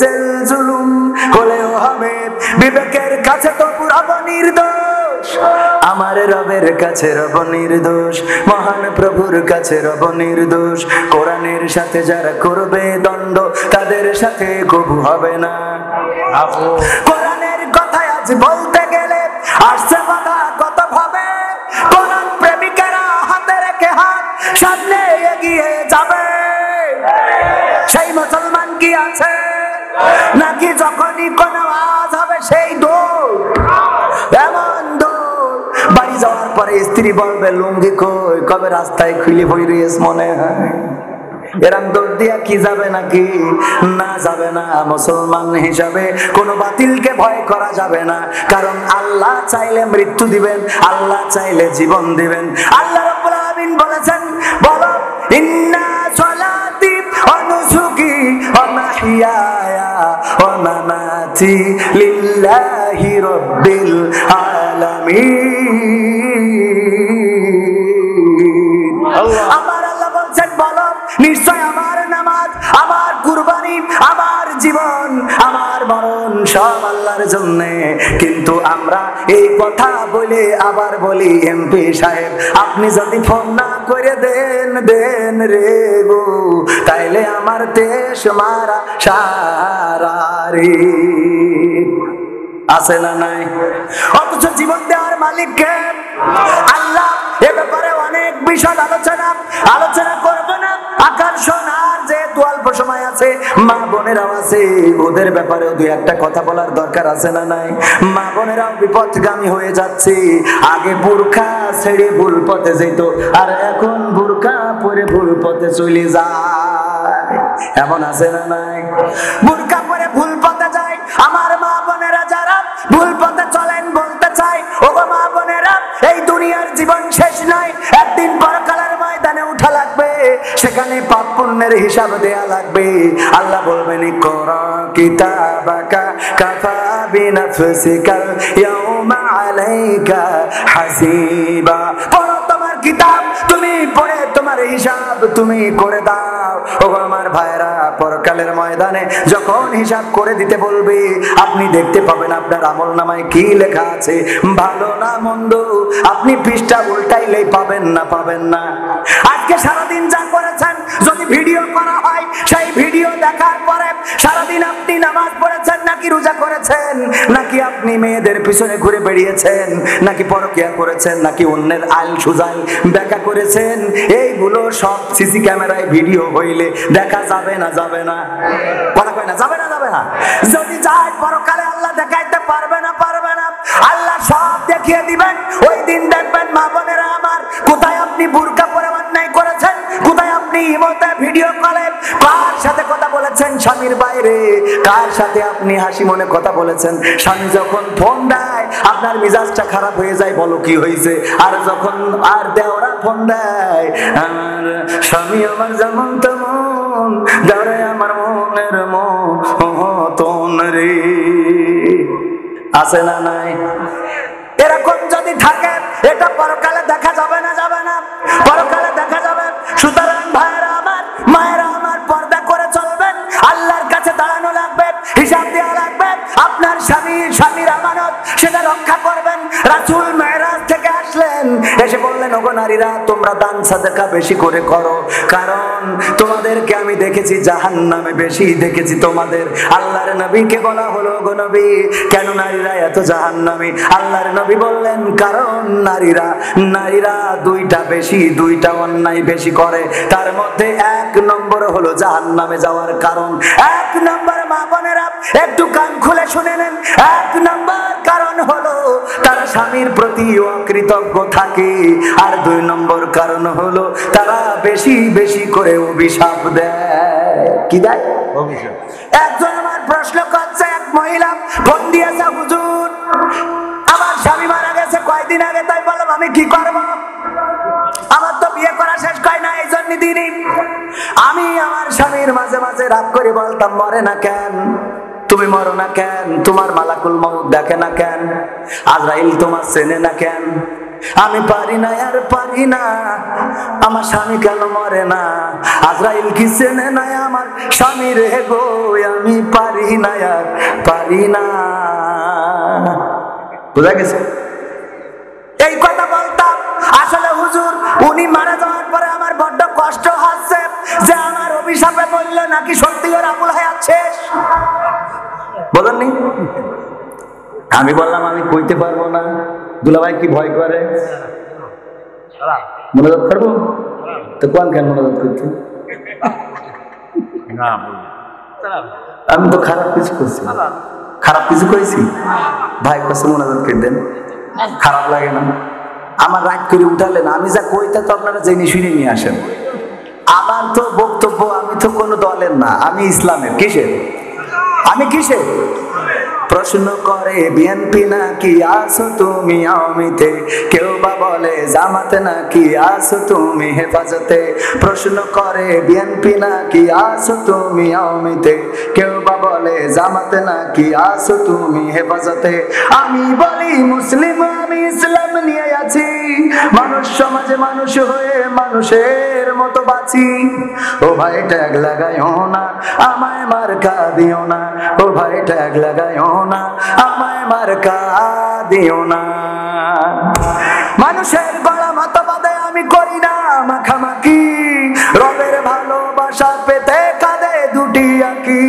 জেল জুলুম হলেও হবে, বিবেকের কাছে তো রব নির্দোষ। আমার রবের কাছে রব নির্দোষ, মহান প্রভুর কাছে রব নির্দোষ। কোরআনের সাথে যারা করবে দ্বন্দ্ব, তাদের সাথে কবু হবে না। কোরআনের কথা আজ বলতে গেলে আসছে বাধা কত ভাবে। কোরআন প্রেমিকেরা হাতে রেখে হাত সামনে এগিয়ে যাবে। সেই মুসলমান কি আছে নাকি যখনই কোন আওয়াজ হবে সেই দৌড়, এমন দৌড়। বাড়ি যাওয়ার পরে স্ত্রী বলবে লুঙ্গি কই, কবে রাস্তায় খুলে বইরিস মনে হয়। এরম দৌড় দিয়া কি যাবে নাকি? না, যাবে না। মুসলমান হিসাবে কোন বাতিলকে ভয় করা যাবে না, কারণ আল্লাহ চাইলে মৃত্যু দিবেন, আল্লাহ চাইলে জীবন দিবেন। আল্লাহ রাব্বুল আলামিন বলেছেন, বলো ইন্না সলাতি ওয়া নুসুকি ওয়া মাহইয়ায়া ওয়া মামাতি লিল্লাহি রাব্বিল আলামিন। আমার আল্লাহ বলছেন, বলো নিশ্চয় আমার নামাজ, আমার কুরবানি, আমার জীবন, আমার মরণ সব আল্লাহর জন্য। কিন্তু আমরা এই কথা বলে আবার বলি, এমপি সাহেব আপনি যদি ফোন না করে দেন রে গো, তাইলে আমার দেশ মারা সারা রে। আছে না নাই? অথচ জীবন দেওয়ার মালিককে আল্লাহ। এ ব্যাপারে অনেক বিশদ আলোচনা করব না। আকর্ষণ আর যেহেতু অল্প সময় আছে, মা বোনেরাও আছে, ওদের ব্যাপারেও দুই একটা কথা বলার দরকার আছে না নাই? মা বোনেরাও বিপথগামী হয়ে যাচ্ছে। আগে বোরখা ছেড়ে ভুল পথে যেত, আর এখন বোরখা পরে ভুল পথে চলে যায়। এমন আছে না নাই? বোরখা পরে ভুল পথে যায়। আমার মা বোনেরা যারা ভুল পথে চলেন, বলতে চাই, ও মা বোনেরা, এই দুনিয়ার জীবন শেষ নয়, একদিন পরকালের ময়দানে উঠা লাগবে, সেখানে পাপ পুণ্যের হিসাব দেয়া লাগবে। আল্লাহ বলবেন, ইকরা কিতাবাকা কাফা বিনাফসিকাল ইয়াউমা আলাইকা হাসিবা। পড়ো তোমার কিতাব, তুমি পড়ে তোমার হিসাব তুমি করে দাও। ও আমার ভাইরা, পরকালের ময়দানে যখন হিসাব করে দিতে বলবে, আপনি দেখতে পাবেন আপনার আমলনামায় কি লেখা আছে, ভালো না মন্দ। আপনি পৃষ্ঠা উল্টাইলেই পাবেন না। আজকে সারাদিন যা করেছেন যদি ভিডিও করা হয়, সেই ভিডিও দেখার পরে সারাদিন আপনি নামাজ পড়েছেন নাকি রোজা করেছেন, নাকি আপনি মেয়েদের পিছনে ঘুরে বেরিয়েছেন, নাকি পরকিয়া করেছেন, নাকি অন্যের আইল সুজাইল ব্যাখ্যা করেছেন, এইগুলো সব সিসি ক্যামেরায় ভিডিও হইলে দেখা যাবে না? কথা কয় না, যাবে না? যদি যায় পরকালে আল্লাহ দেখাইতে পারবে না। আল্লাহ সব দেখিয়ে দিবেন। ওই দিন দেখবেন মা বোনেরা আমার, কোথায় আপনি বুরকা পরে অন্যায় করেছেন, কোথায় আপনি ইমোতে ভিডিও কলে কার সাথে কথা বলেছেন স্বামীর বাইরে, কার সাথে আপনি হাসি মনে কথা বলেছেন। স্বামী যখন ফোন দেয় আপনার মিজাজটা খারাপ হয়ে যায়, বলো কি হয়েছে? আর যখন আর দেওরা ফোন দেয়, আমার স্বামী আমার যেমন তেমন, দেওরে আমার মনের মতন রে। আছে না নাই? এরকম যদি থাকে, এটা পরকালে দেখা যাবে না? পরকালে দেখা যাবে। সুতরাং ভাইয়েরা আমার, মায়েরা আমার, পর্দা করে চলবেন। আল্লাহর কাছে দাঁড়ানো লাগবে, হিসাব দেওয়া লাগবে। আপনার স্বামীর আমানত, সেটা রক্ষা করবেন। রাসূল মেরাজ থেকে আসলেন, এসে বললেন, ওগো নারীরা, তোমরা দান সাদাকা বেশি করে করো, কারণ তোমাদেরকে আমি দেখেছি জাহান্নামে বেশি দেখেছি তোমাদের। আল্লাহর নবীকে বলা হলো, ওগো নবী, কেন নারীরা এত জাহান্নামী? আল্লাহর নবী বললেন, কারণ নারীরা দুইটা অন্যায় বেশি করে, তার মধ্যে 1 নম্বর হলো জাহান্নামে যাওয়ার কারণ। 1 নম্বর, মা বোনেরা একটু কান খুলে শুনে নেন, 1 নম্বর কারণ হলো তারা স্বামীর প্রতি অকৃতজ্ঞ থাকে। আর 2 নম্বর কারণ হলো তারা বেশি করে অভিশাপ দেয়। কি দেয়? অভিশাপ। একজন আমার প্রশ্ন করছে, এক মহিলা ফোন দিয়েছে, হুজুর আমার এমনি দিনই আমি আমার স্বামীর মাঝে মাঝে রাগ করে বলতাম, মরে না কেন, তুমি মরো না কেন, তোমার মালাকুল মউত দেখে না কেন, আজরাইল তোমার চেনে না কেন? আমি পারি না আর পারি না, আমার স্বামী কেন মরে না? আজরাইল কি চেনে না আমার স্বামী রে গো? আমি পারি না আর পারি না। বুঝা গেছে? এই কথা বলতাম। আসলে হুজুর উনি মারা যাওয়ার পরে আমার বড্ড কষ্ট হচ্ছে যে আমার অভিশাপে বললে নাকি সত্যি ওর আবুল হায়াত শেষ। বলেননি? আমি বললাম আমি কইতে পারবো না। দুলাভাই কি ভয় করে? মনোজাত করবো তো কোন কেন মনোজাত করছি? আমি তো খারাপ কিছু করছি? খারাপ কিছু করেছি? ভাই কাছে মনোজাত করে দেন, খারাপ লাগে না? আমার রাগ করে উঠালেন, আমি যা কইতা তো আপনারা জেনে শুনে নিয়ে আসেন। আমার তো বক্তব্য, আমি তো কোনো দলের না, আমি ইসলামের। কিসের? আমি কিসের? প্রশ্ন করে বিএনপি নাকি আছো তুমি আওয়ামীতে, কেউ বা বলে জামাতে নাকি আছো তুমি হেফাজতে। প্রশ্ন করে বিএনপি নাকি আছো তুমি আওয়ামীতে, কেউ বা বলে জামাতে নাকি আছো তুমি হেফাজতে। আমি বলি মুসলিম, আমি ইসলাম নিয়ে আছি, মানুষ সমাজে মানুষ হয়ে মানুষের মতো বাঁচি। ও ভাই ট্যাগ লাগাইও না, আমায় মার্কা দিও না। ও ভাই ট্যাগ লাগাইও না, আমায় মার্কা দিও না। মানুষের গলা মতবাদে আমি করি না মাখামাখি, রবের ভালোবাসা পেতে কাঁধে দুটি আঁকি।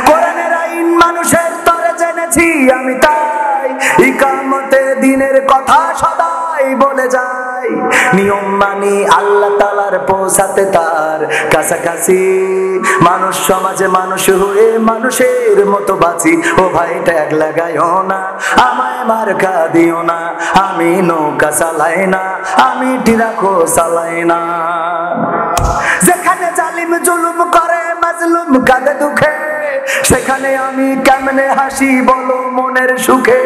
কোরআনের আইন মানুষের তরে জেনেছি আমি, তাই ইকামতে দিনের কথা সদাই বলে যাই। নিয়ম মানি আল্লাহ তাআলার পৌঁছাতে তার কাছাকাছি, মানুষ সমাজে মানুষ হয়ে মানুষের মতো বাঁচি। ও ভাই ট্যাগ লাগাইও না, আমায় মার্কা দিও না। আমি নৌকা চালাই না, আমি টিরাকো চালাই না। যেখানে জালিম জুলুম করে মাজলুম কাঁদে দুঃখে, সেখানে আমি কেমনে হাসি বলো মনের সুখে।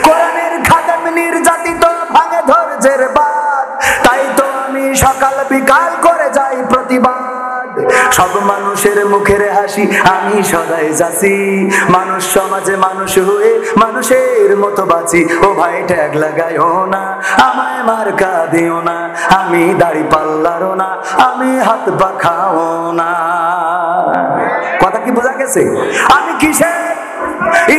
কোরআনের খাদেম নির্যাতিত ভাঙে ধৈর্যের বাঁধ, তাই তো আমি সকাল বিকাল করে যাই প্রতিবাদ। সব মানুষের মুখের হাসি আমি সদাই যাচ্ছি, মানুষ সমাজে মানুষ হয়ে মানুষের মতো বাঁচি। ও ভাই ট্যাগ লাগাইও না, আমায় মার্কা দিও না। আমি দাড়ি পাল্লারও না, আমি হাত পাখাও না। কথা কি বোঝা গেছে? আমি কিসের?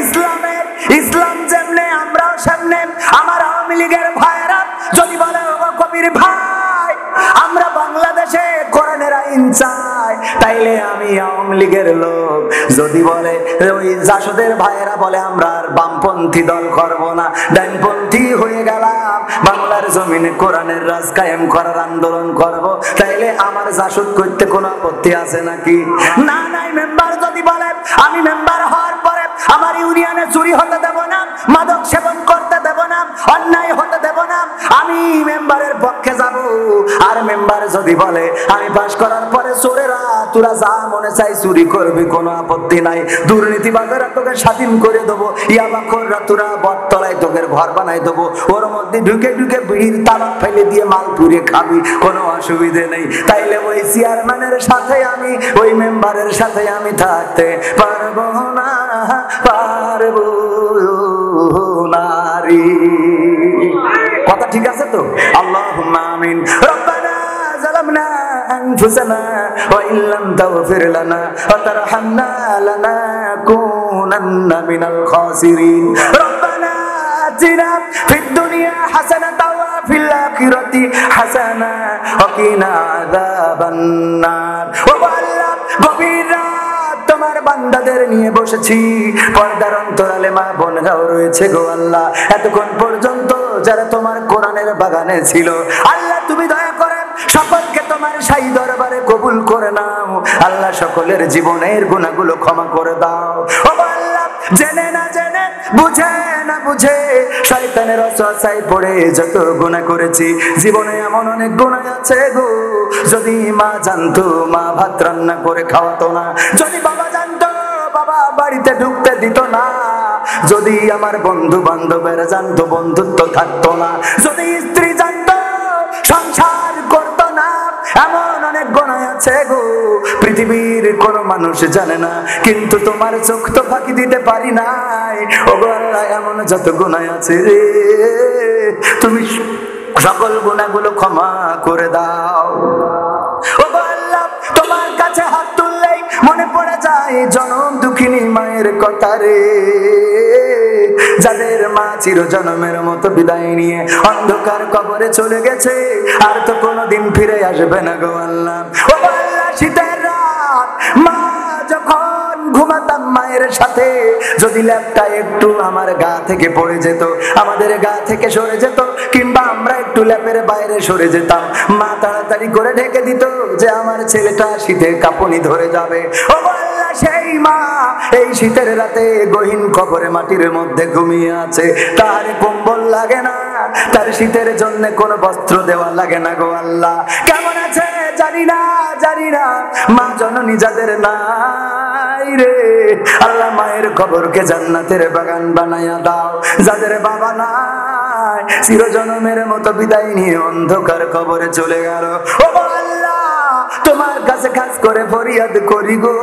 ইসলামের। ইসলাম যেমনে আমরাও সেমনে। আমার আওয়ামী লীগের ভাইয়েরা যদি বলে ও কবির ভাই আমরা বাংলাদেশে কোরআনের আইন চাই, তাইলে আমি আওয়ামী লীগের লোক। যদি বলে ওই জাসদের ভাইয়েরা বলে আমরা আর বামপন্থী দল করব না, ডানপন্থী হয়ে গেলাম, বাংলার জমিনে কোরআনের রাজ কায়েম করার আন্দোলন করব, তাইলে আমার জাসদ করতে কোনো আপত্তি আছে নাকি? না নাই। মেম্বার যদি বলে আমি মেম্বার হওয়ার পরে আমার ইউনিয়নে চুরি হতে দেব না, মাদক সেবন করতে দেব না, অন্যায় হতে দেব না, আমি মেম্বারের পক্ষে যাব। আর মেম্বার যদি বলে আমি পাস করার পরে চোরেরা তোরা যা মনে চাই চুরি করবি, কোনো আপত্তি নাই, দুর্নীতিবাজেরা তোকে স্বাধীন করে দেবো, ইয়াবাখোররা তোরা বটতলায় তোকে ঘর বানাই দেবো, ওর মধ্যে ঢুকে ঢুকে বিড়ির তামাক ফেলে দিয়ে মাল পুড়ে খাবি, কোনো অসুবিধে নেই। তাইলে ওই চেয়ারম্যানের সাথে আমি, ওই মেম্বারের সাথে আমি থাকতে পারবো না, পারবো নারী। কথা ঠিক আছে তো? আল্লাহুম্মা আমিন। রব্বানা যালামনা আনফুসানা ওয়া ইল্লাম তাগফির লানা ওয়া তারহামনা লানাকুনান্না মিনাল খাসিরিন। রব্বানা আতিনা ফিদ দুনিয়া হাসানাতাও ওয়া ফিল আখিরাতি হাসানা ওয়া কিনা আযাবান নার। ও আল্লাহ, গভীর রাত তোমার বান্দাদের নিয়ে বসেছি, পর্দার অন্তরালে মা বোনরাও রয়েছে গো আল্লাহ। এতক্ষণ পর্যন্ত যারা তোমার কোরআনের বাগানে ছিল, আল্লাহ তুমি দয়া করে সকলকে তোমার শাহী দরবারে কবুল করে নাও। আল্লাহ সকলের জীবনের গুনাহগুলো ক্ষমা করে দাও। ও আল্লাহ, জেনে না জেনে, বুঝে না বুঝে শয়তানের ওয়াসওয়াসায় পড়ে যত গুনাহ করেছি, জীবনে এমন অনেক গুনাহ আছে গো, যদি মা জানতো মা ভাত রান্না করে খাওয়াতো না, যদি বাবা জানতো বাবা বাড়িতে ঢুকতে দিত না, যদি আমার বন্ধু বান্ধবেরা জানতো বন্ধুত্ব থাকতো না, যদি স্ত্রী জানতো সংসার করতো না, এমন অনেক আছে গো, পৃথিবীর কোন মানুষ জানে না, কিন্তু তোমার চোখ তো ফাঁকি দিতে পারি নাই। ওগো আল্লাহ, এমন যত গুনাহ আছে রে, তুমি সকল গুনাহগুলো ক্ষমা করে দাও। ওগো আল্লাহ, তোমার কাছে হাত তুললেই মনে পড়ে যায় জনম দুঃখিনী মায়ের কথা রে, যাদের মা চিরজন্মের মতো বিদায় নিয়ে অন্ধকার কবরে চলে গেছে, আর তো কোনোদিন ফিরে আসবে না গো আল্লাহ। ওগো আল্লাহ, শীতের রাত মা যখন ঘুমাতাম মায়ের সাথে, যদি ল্যাপটা একটু আমার গা থেকে পড়ে যেত, আমাদের গা থেকে সরে যেত, কিংবা আমরা একটু ল্যাপের বাইরে সরে যেতাম, মা তাড়াতাড়ি করে ঢেকে দিত যে আমার ছেলেটা শীতের কাঁপুনি ধরে যাবে। ও আল্লাহ, সেই মা এই শীতের রাতে গহীন কবরে মাটির মধ্যে ঘুমিয়ে আছে, তার কম্বল লাগে না, তার শীতের জন্য কোনো বস্ত্র দেওয়া লাগে না গো আল্লাহ। কেমন আছে জানি না, জানি না, মা জননী যাদের নাই রে আল্লাহ, মায়ের কবরকে জান্নাতের বাগান বানায়া দাও। যাদের বাবা নাই, চিরজন্মের মতো বিদায় নিয়ে অন্ধকার কবরে চলে গেল, ও আল্লাহ, তোমার কাছে খাস করে ফরিয়াদ করি গো,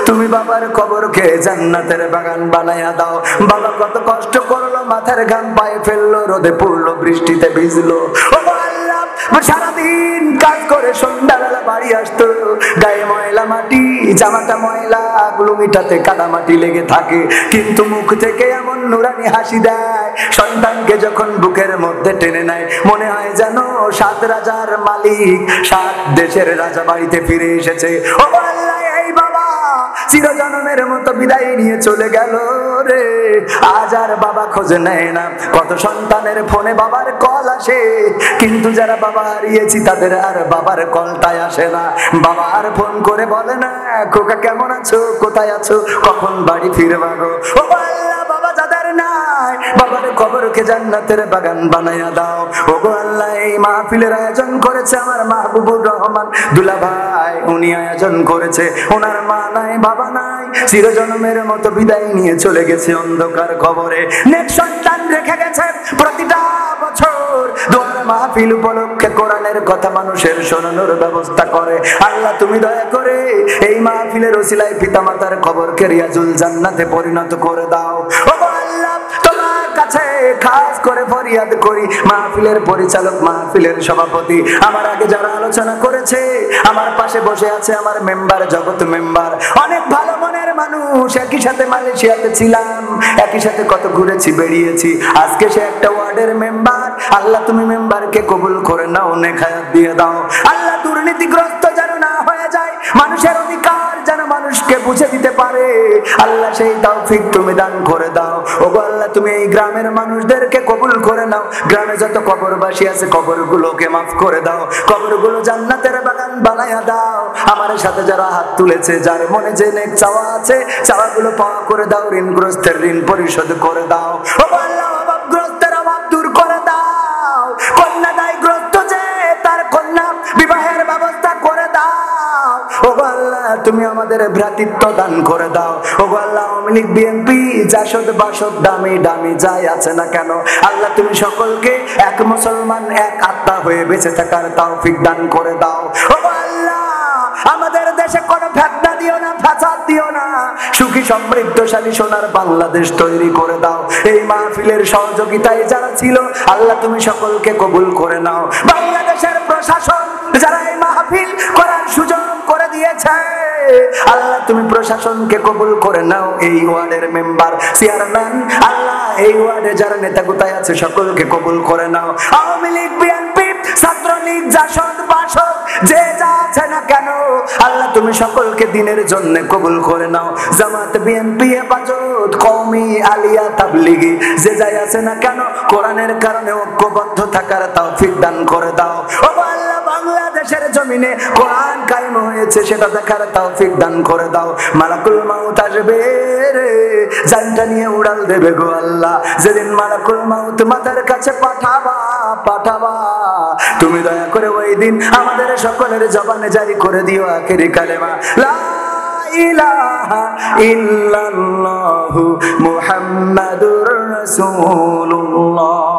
তুমি বাবার কবরকে জান্নাতের বাগান বানায়া দাও। বাবা কত কষ্ট করলো, মাথার ঘাম পায়ে ফেললো, রোদে পড়লো, বৃষ্টিতে ভিজলো, ও আল্লাহ, সারাদিন কাজ করে সন্ধ্যাবেলা বাড়ি আসতো, গায়ে ময়লা মাটি, জামাটা ময়লা, লুঙ্গিটাতে কাদা মাটি লেগে থাকে, কিন্তু মুখ থেকে এমন নুরানি হাসি দেয়, সন্তানকে যখন বুকের মধ্যে টেনে নেয়, মনে হয় যেন 7 রাজার মালিক, 7 দেশের রাজা বাড়িতে ফিরে এসেছে। ও আল্লাহ, এই বাবা চিরজন্মের মতো বিদায় নিয়ে চলে গেল রে, আজ আর বাবা খোঁজ নেয় না। কত সন্তানের ফোনে বাবার কল আসে, কিন্তু যারা বাবা হারিয়েছি তাদের আর বাবার কলটাই আসে না। বাবা আর ফোন করে বলে না, খোকা কেমন আছো, কোথায় আছো, কখন বাড়ি ফিরবা গো। ও আল্লাহ, বাবা যাদের নাই, বাবার কবরকে জান্নাতের বাগান বানায়া দাও। ও গো আল্লাহ, এই মাহফিলের আয়োজন করেছে আমার মাহবুবুর রহমান দুলাভাই, উনি আয়োজন করেছে, ওনার মা নাই, বাবা নাই, চিরজন্মের মতো বিদায় নিয়ে চলে গেছে অন্ধকার কবরে। নেক সন্তান রেখে গেছে, প্রতিটা বছর দোয়ার মাহফিল উপলক্ষে কোরআনের কথা মানুষের শোনানোর ব্যবস্থা করে। আল্লাহ, তুমি দয়া করে এই মাহফিলের ওসিলায় পিতামাতার কবরকে রিয়াজুল জান্নাতে পরিণত করে দাও। ও আল্লাহ, তোমার কাছে খাস করে ফরিয়াদ করি, মাহফিলের পরিচালক, মাহফিলের সভাপতি, আমার আগে যারা আলোচনা করেছে, আমার পাশে বসে আছে আমার মেম্বার, জগৎ মেম্বার, অনেক ভালো মনের মানুষ, একই সাথে মালয়েশিয়াতে ছিলাম, একই সাথে কত ঘুরেছি বেরিয়েছি, আজকে সে একটা ওয়ার্ডের মেম্বার। আল্লাহ, তুমি মেম্বারকে কবুল করে নাও, নেক হায়াত দিয়ে দাও। আল্লাহ, দুর্নীতিগ্রস্ত যেন না হয়ে যায়, মানুষের অধিকার যেন মানুষকে বুঝে দিতে পারে, আল্লাহ সেই তৌফিক তুমি দান করে দাও। ওগো আল্লাহ, তুমি এই গ্রামের মানুষদেরকে কবুল করে নাও, গ্রামে যত কবরবাসী আছে কবরগুলোকে মাফ করে দাও, কবরগুলো জান্নাতের বাগান বানায়া দাও। আমার সাথে যারা হাত তুলেছে, যার মনে যে নেক চাওয়া আছে, চাওয়াগুলো পাওয়া করে দাও, ঋণগ্রস্তের ঋণ পরিশোধ করে দাও। ওগো আল্লাহ, অভাবগ্রস্তের অভাব দূর করে দাও, কন্যা দায়গ্রস্ত যে তার কন্যা বিবাহের ব্যবস্থা করে দাও। ওগো আল্লাহ, তুমি আমাদের ভ্রাতৃত্ব দান করে দাও। ওগো আল্লাহ, আওয়ামী লীগ, বিএনপি, জাসদ বাসদ, দামি দামি যাই আছে না কেন, আল্লাহ তুমি সকলকে এক মুসলমান, এক আত্মা হয়ে বেঁচে থাকার তৌফিক দান করে দাও। ওগো আল্লাহ, আমাদের দেশে কোনো ফেতনা দিও না, ফাসাদ দিও না, সুখী সমৃদ্ধশালী সোনার বাংলাদেশ তৈরি করে দাও। এই মাহফিলের সহযোগিতায় যারা ছিল, আল্লাহ তুমি সকলকে কবুল করে নাও। বাংলাদেশের প্রশাসন যারা এই মাহফিল করার সুযোগ করে দিয়েছে, আল্লাহ তুমি প্রশাসনকে কবুল করে নাও। এই ওয়ার্ডের মেম্বার, চেয়ারম্যান, আল্লাহ এই ওয়ার্ডে যারা নেতা কোথায় আছে সকলকে কবুল করে নাও। আওয়ামী লীগ, বিএনপি, ছাত্রলীগ, জাসদ বাসদ, যে যা আছে না কেন, আল্লাহ তুমি সকলকে দিনের জন্য কবুল করে নাও। জামাত, বিএনপি, হেফাজত, কওমি, আলিয়া, তাবলিগি, যে যাই আছে না কেন, কোরআনের কারণে ঐক্যবদ্ধ থাকার তৌফিক দান করে দাও। ও আল্লাহ, বাংলাদেশের জমিনে কোরআন কায়েম হয়েছে সেটা দেখার তৌফিক দান করে দাও। মালাকুল মাউত আসবে রে, জানটা নিয়ে উড়াল দেবে গো আল্লাহ, যেদিন মালাকুল মাউত মাথার কাছে পাঠাবা, তুমি দয়া করে ওই দিন আমাদের সকলের জবানে জারি করে দিও আখিরি কালেমা, লা ইলাহা ইল্লাল্লাহু মুহাম্মাদুর রাসূলুল্লাহ।